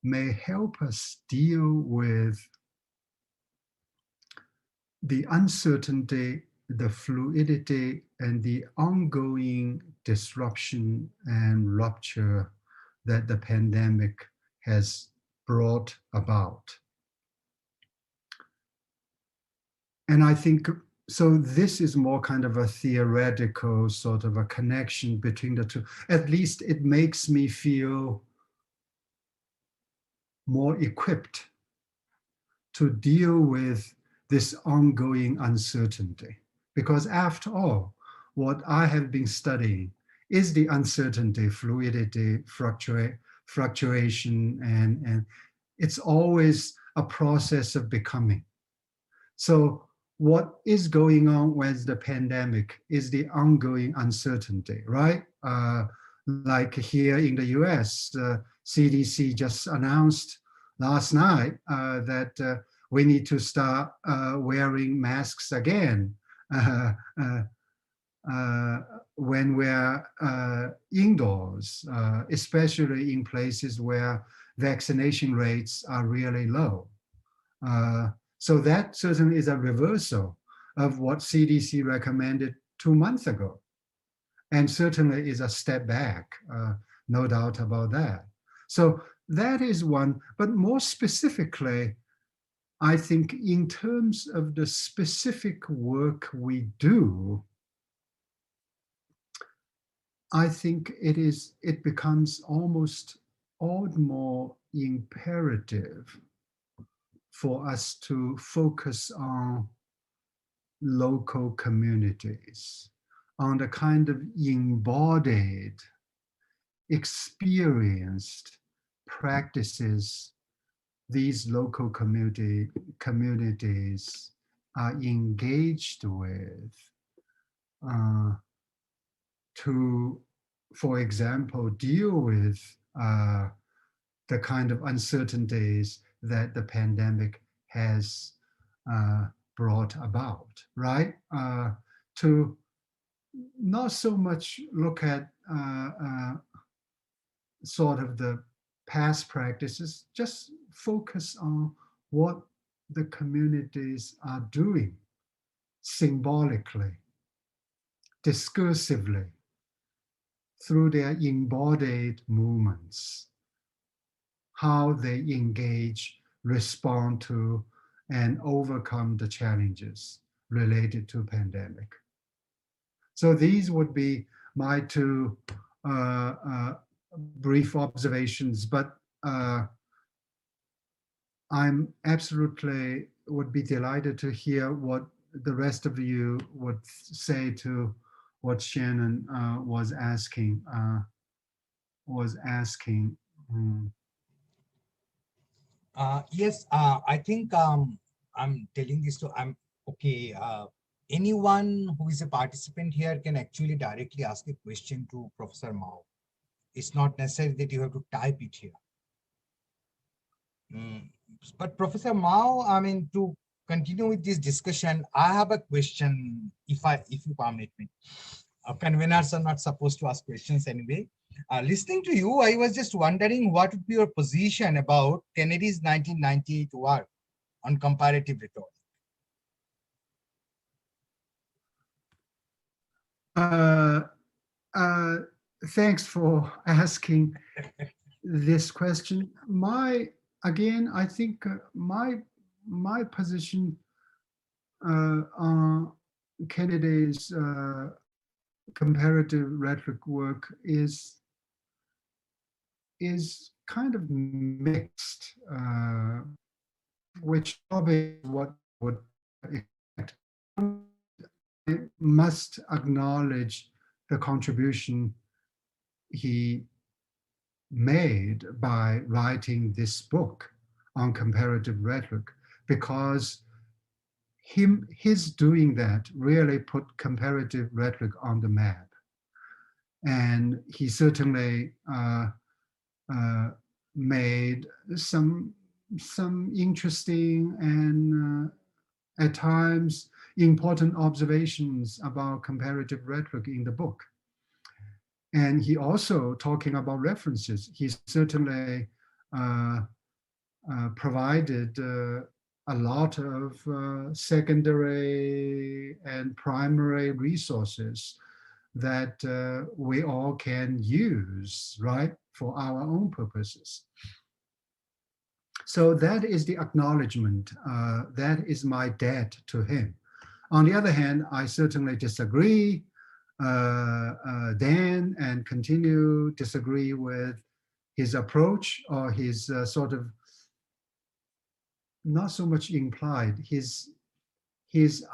may help us deal with the uncertainty, the fluidity, and the ongoing disruption and rupture that the pandemic has brought about. And I think, so this is more kind of a theoretical sort of a connection between the two. At least it makes me feel more equipped to deal with this ongoing uncertainty. Because after all, what I have been studying is the uncertainty, fluidity, fluctuation, and it's always a process of becoming. So what is going on with the pandemic is the ongoing uncertainty, right? Like here in the US, CDC just announced last night that we need to start wearing masks again when we're indoors, especially in places where vaccination rates are really low. So that certainly is a reversal of what CDC recommended 2 months ago, and certainly is a step back, no doubt about that. So that is one, but more specifically, I think in terms of the specific work we do, I think it becomes almost all the more imperative for us to focus on local communities, on the kind of embodied, experienced practices these local communities are engaged with to, for example, deal with the kind of uncertainties that the pandemic has brought about, right? To not so much look at sort of the past practices, just focus on what the communities are doing symbolically, discursively, through their embodied movements, how they engage, respond to, and overcome the challenges related to pandemic. So these would be my two brief observations, but I'm absolutely would be delighted to hear what the rest of you would say to what Shannon was asking. Yes, I think I'm telling this to, okay. Anyone who is a participant here can actually directly ask a question to Professor Mao. It's not necessary that you have to type it here. But Professor Mao, I mean, to continue with this discussion, I have a question, if you permit me. Conveners are not supposed to ask questions anyway. Listening to you, I was just wondering what would be your position about Kennedy's 1998 work on comparative rhetoric. Thanks for asking this question. Again, I think my position on Kennedy's comparative rhetoric work is kind of mixed, which probably what would expect. I must acknowledge the contribution he made by writing this book on comparative rhetoric, because his doing that really put comparative rhetoric on the map. And he certainly made some interesting and at times important observations about comparative rhetoric in the book. And he also, talking about references, he certainly provided a lot of secondary and primary resources that we all can use, right, for our own purposes. So that is the acknowledgement. That is my debt to him. On the other hand, I certainly disagree then and continue disagree with his approach, or his sort of, not so much implied, his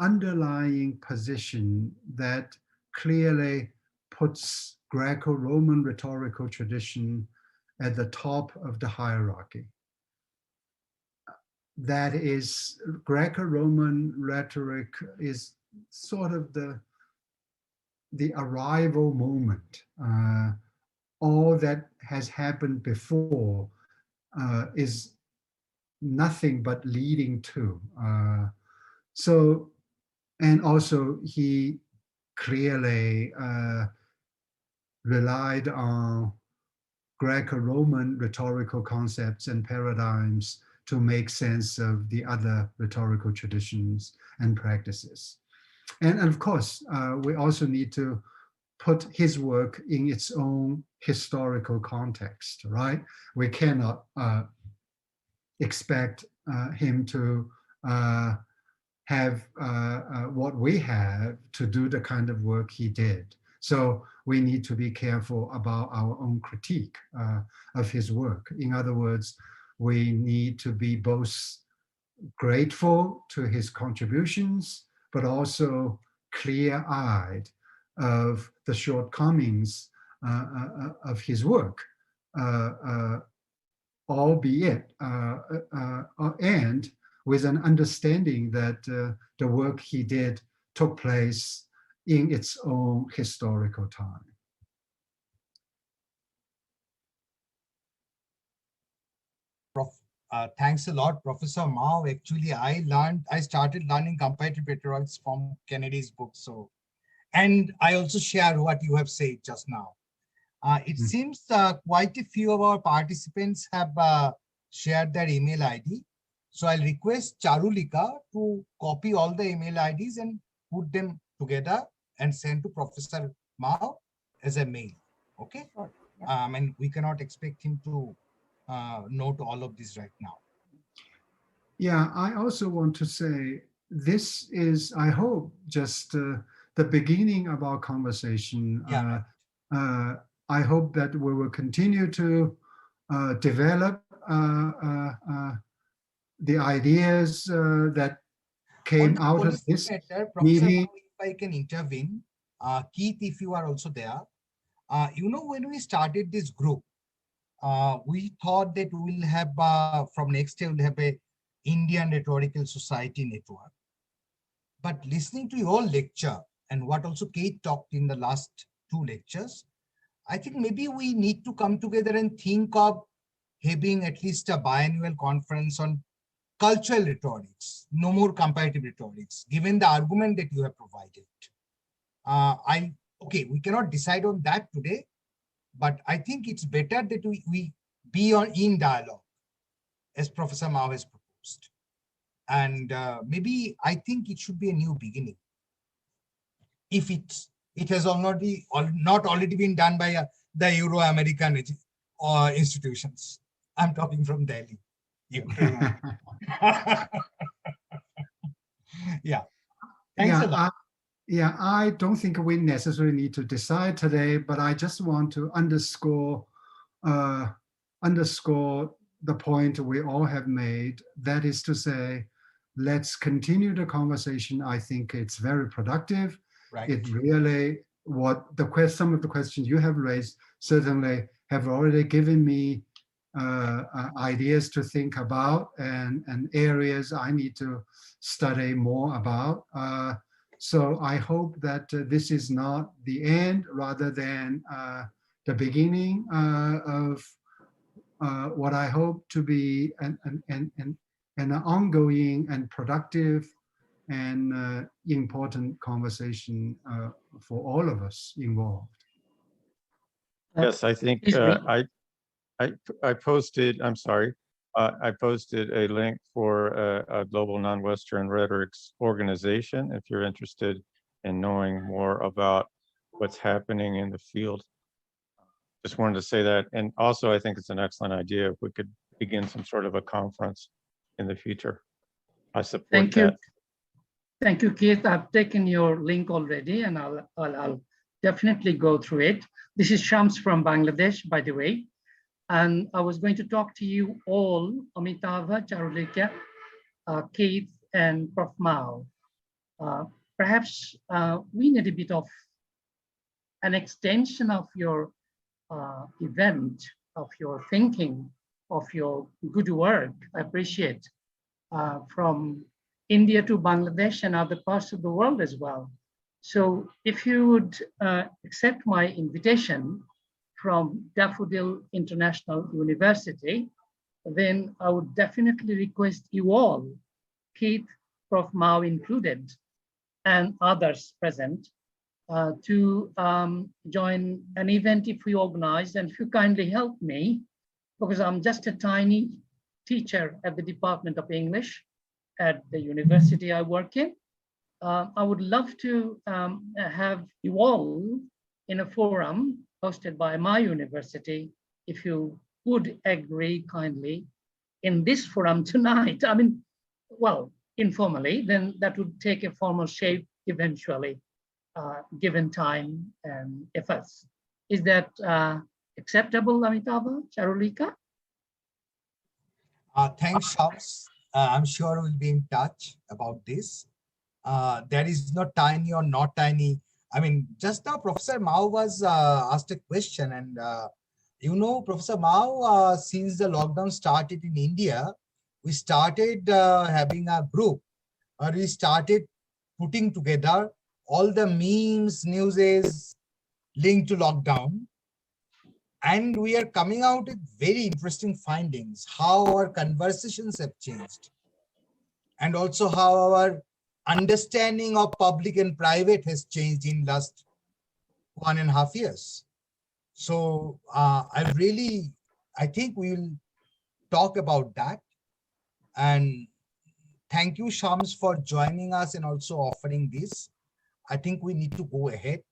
underlying position that clearly puts Greco-Roman rhetorical tradition at the top of the hierarchy. That is, Greco-Roman rhetoric is sort of the arrival moment. All that has happened before is nothing but leading to. So, and also he clearly relied on Greco-Roman rhetorical concepts and paradigms to make sense of the other rhetorical traditions and practices. And of course, we also need to put his work in its own historical context, right? We cannot expect him to have what we have to do the kind of work he did. So we need to be careful about our own critique of his work. In other words, we need to be both grateful to his contributions, but also clear-eyed of the shortcomings of his work, albeit, and with an understanding that the work he did took place in its own historical time. Thanks a lot, Professor Mao. Actually, I started learning comparative rhetoric from Kennedy's book. So, and I also share what you have said just now. It seems quite a few of our participants have shared their email ID. So I'll request Charulika to copy all the email IDs and put them together and send to Professor Mao as a mail. Okay. Sure. Yeah. And we cannot expect him to note all of this right now. Yeah, I also want to say this is, I hope, just the beginning of our conversation. Yeah. I hope that we will continue to develop the ideas that came out of this meeting. If I can intervene, Keith, if you are also there, you know, when we started this group, we thought that we will have, from next year, we'll have a Indian Rhetorical Society network. But listening to your lecture and what also Kate talked in the last 2 lectures, I think maybe we need to come together and think of having at least a biannual conference on cultural rhetorics, no more comparative rhetorics, given the argument that you have provided. Okay, we cannot decide on that today, but I think it's better that we be in dialogue, as Professor Mao has proposed. And maybe I think it should be a new beginning. If it has not already been done by the Euro-American institutions. I'm talking from Delhi. Yeah. Thanks a lot. Yeah, I don't think we necessarily need to decide today, but I just want to underscore the point we all have made. That is to say, let's continue the conversation. I think it's very productive. Right. It really, some of the questions you have raised certainly have already given me ideas to think about and areas I need to study more about. So I hope that this is not the end, rather than the beginning of what I hope to be an ongoing and productive and important conversation for all of us involved. Yes, I think I posted, I'm sorry, I posted a link for a Global Non-Western Rhetorics organization if you're interested in knowing more about what's happening in the field. Just wanted to say that. And also, I think it's an excellent idea if we could begin some sort of a conference in the future. I support Thank you. that. Thank you, Keith. I've taken your link already, and I'll definitely go through it. This is Shams from Bangladesh, by the way. And I was going to talk to you all, Amitava, Charulika, Keith, and Prof. Mao. Perhaps we need a bit of an extension of your event, of your thinking, of your good work. I appreciate from India to Bangladesh and other parts of the world as well. So if you would accept my invitation from Daffodil International University, then I would definitely request you all, Keith, Prof. Mao included, and others present, to join an event if we organize, and if you kindly help me, because I'm just a tiny teacher at the Department of English at the university I work in. I would love to have you all in a forum hosted by my university, if you would agree kindly in this forum tonight. I mean, well, informally, then that would take a formal shape eventually, given time and efforts. Is that acceptable, Amitava, Charulika? Thanks, Shams. I'm sure we'll be in touch about this. There is no tiny or not tiny. I mean, just now Professor Mao was asked a question, and you know, Professor Mao, since the lockdown started in India, we started having a group, or we started putting together all the memes, newses linked to lockdown. And we are coming out with very interesting findings, how our conversations have changed, and also how our understanding of public and private has changed in last 1.5 years. So I think we will talk about that. And thank you, Shams, for joining us and also offering this. I think we need to go ahead.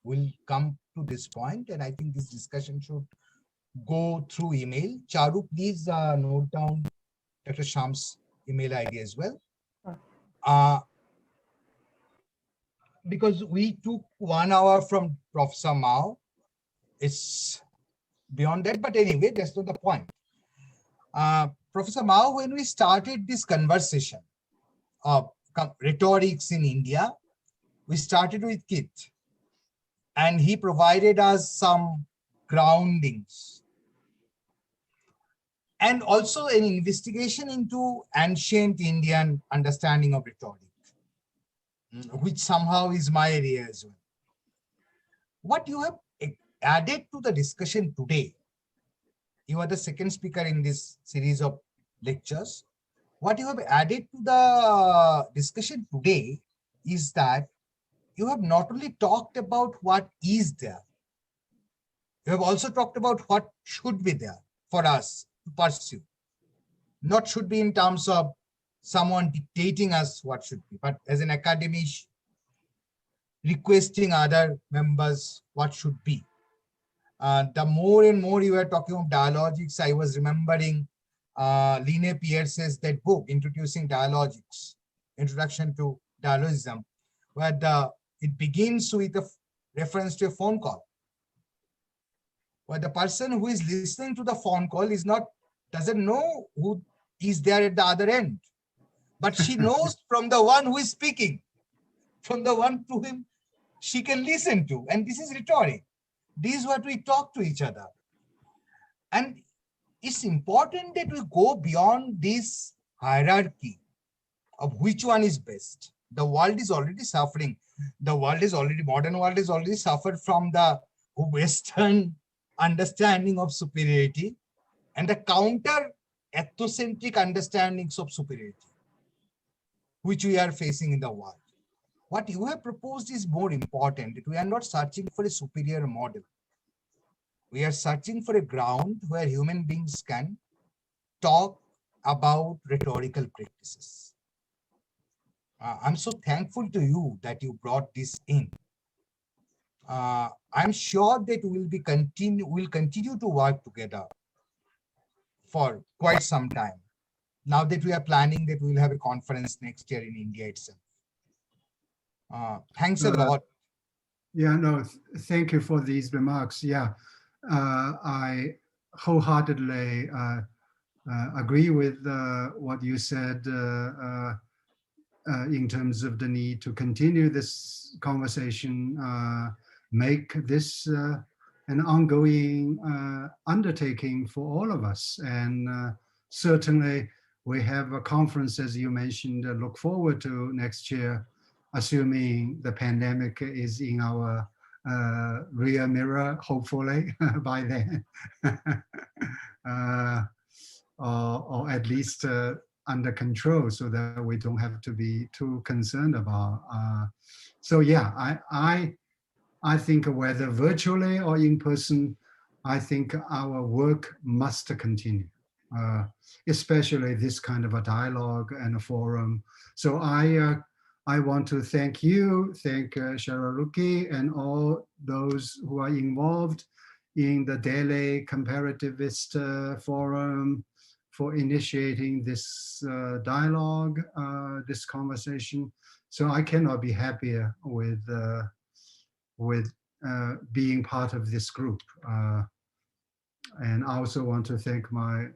We'll come to this point, and I think this discussion should go through email. Charu, please note down Dr. Shams' email ID as well. Because we took 1 hour from Professor Mao. It's beyond that, but anyway, that's not the point. Professor Mao, when we started this conversation of rhetorics in India, we started with Kit, and he provided us some groundings and also an investigation into ancient Indian understanding of rhetoric, which somehow is my area as well. What you have added to the discussion today, you are the second speaker in this series of lectures. What you have added to the discussion today is that you have not only talked about what is there, you have also talked about what should be there for us to pursue. Not should be in terms of someone dictating us what should be, but as an academic requesting other members what should be. The more and more you were talking of dialogics, I was remembering Line Pierce's that book, Introducing Dialogics, Introduction to Dialogism, where it begins with a reference to a phone call, where the person who is listening to the phone call doesn't know who is there at the other end, but she knows from the one who is speaking, from the one to whom she can listen to. And this is rhetoric. This is what we talk to each other. And it's important that we go beyond this hierarchy of which one is best. The world is already suffering. Modern world is already suffered from the Western understanding of superiority and the counter ethnocentric understandings of superiority, which we are facing in the world. What you have proposed is more important. We are not searching for a superior model. We are searching for a ground where human beings can talk about rhetorical practices. I'm so thankful to you that you brought this in. I'm sure that we'll continue to work together for quite some time. Now that we are planning that we'll have a conference next year in India itself. Thanks a lot. Yeah, no, thank you for these remarks. Yeah, I wholeheartedly agree with what you said in terms of the need to continue this conversation, make this an ongoing undertaking for all of us. And certainly we have a conference, as you mentioned, look forward to next year, assuming the pandemic is in our rear mirror, hopefully by then, or at least under control, so that we don't have to be too concerned about. So yeah, I think whether virtually or in person, I think our work must continue, especially this kind of a dialogue and a forum. So I want to thank you, thank Charulika and all those who are involved in the Delhi Comparativist Forum for initiating this dialogue, this conversation. So I cannot be happier with being part of this group. And I also want to thank my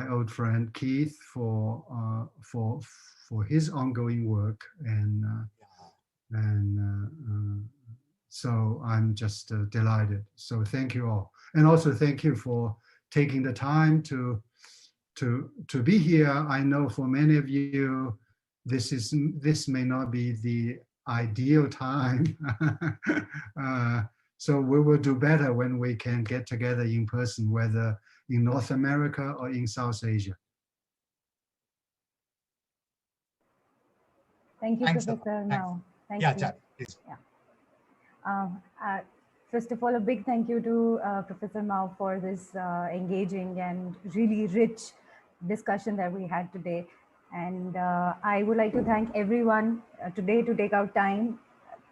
old friend Keith for his ongoing work, and so I'm just delighted. So thank you all, and also thank you for taking the time to to be here. I know for many of you, this may not be the ideal time. So we will do better when we can get together in person, whether in North America or in South Asia. Thank you, Thanks a lot. Professor Thanks. Mao. Thank Yeah, you. Charlie, please. First of all, a big thank you to Professor Mao for this engaging and really rich discussion that we had today. And I would like to thank everyone today to take out time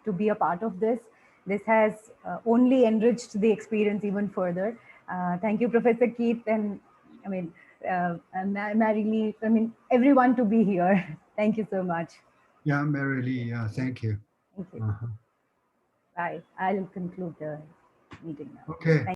to be a part of this. This has only enriched the experience even further. Thank you, Professor Keith, and I mean, Mary Lee, I mean, everyone to be here. Thank you so much. Yeah, Mary Lee, thank you. Thank you. Bye. I'll conclude the meeting now. Okay.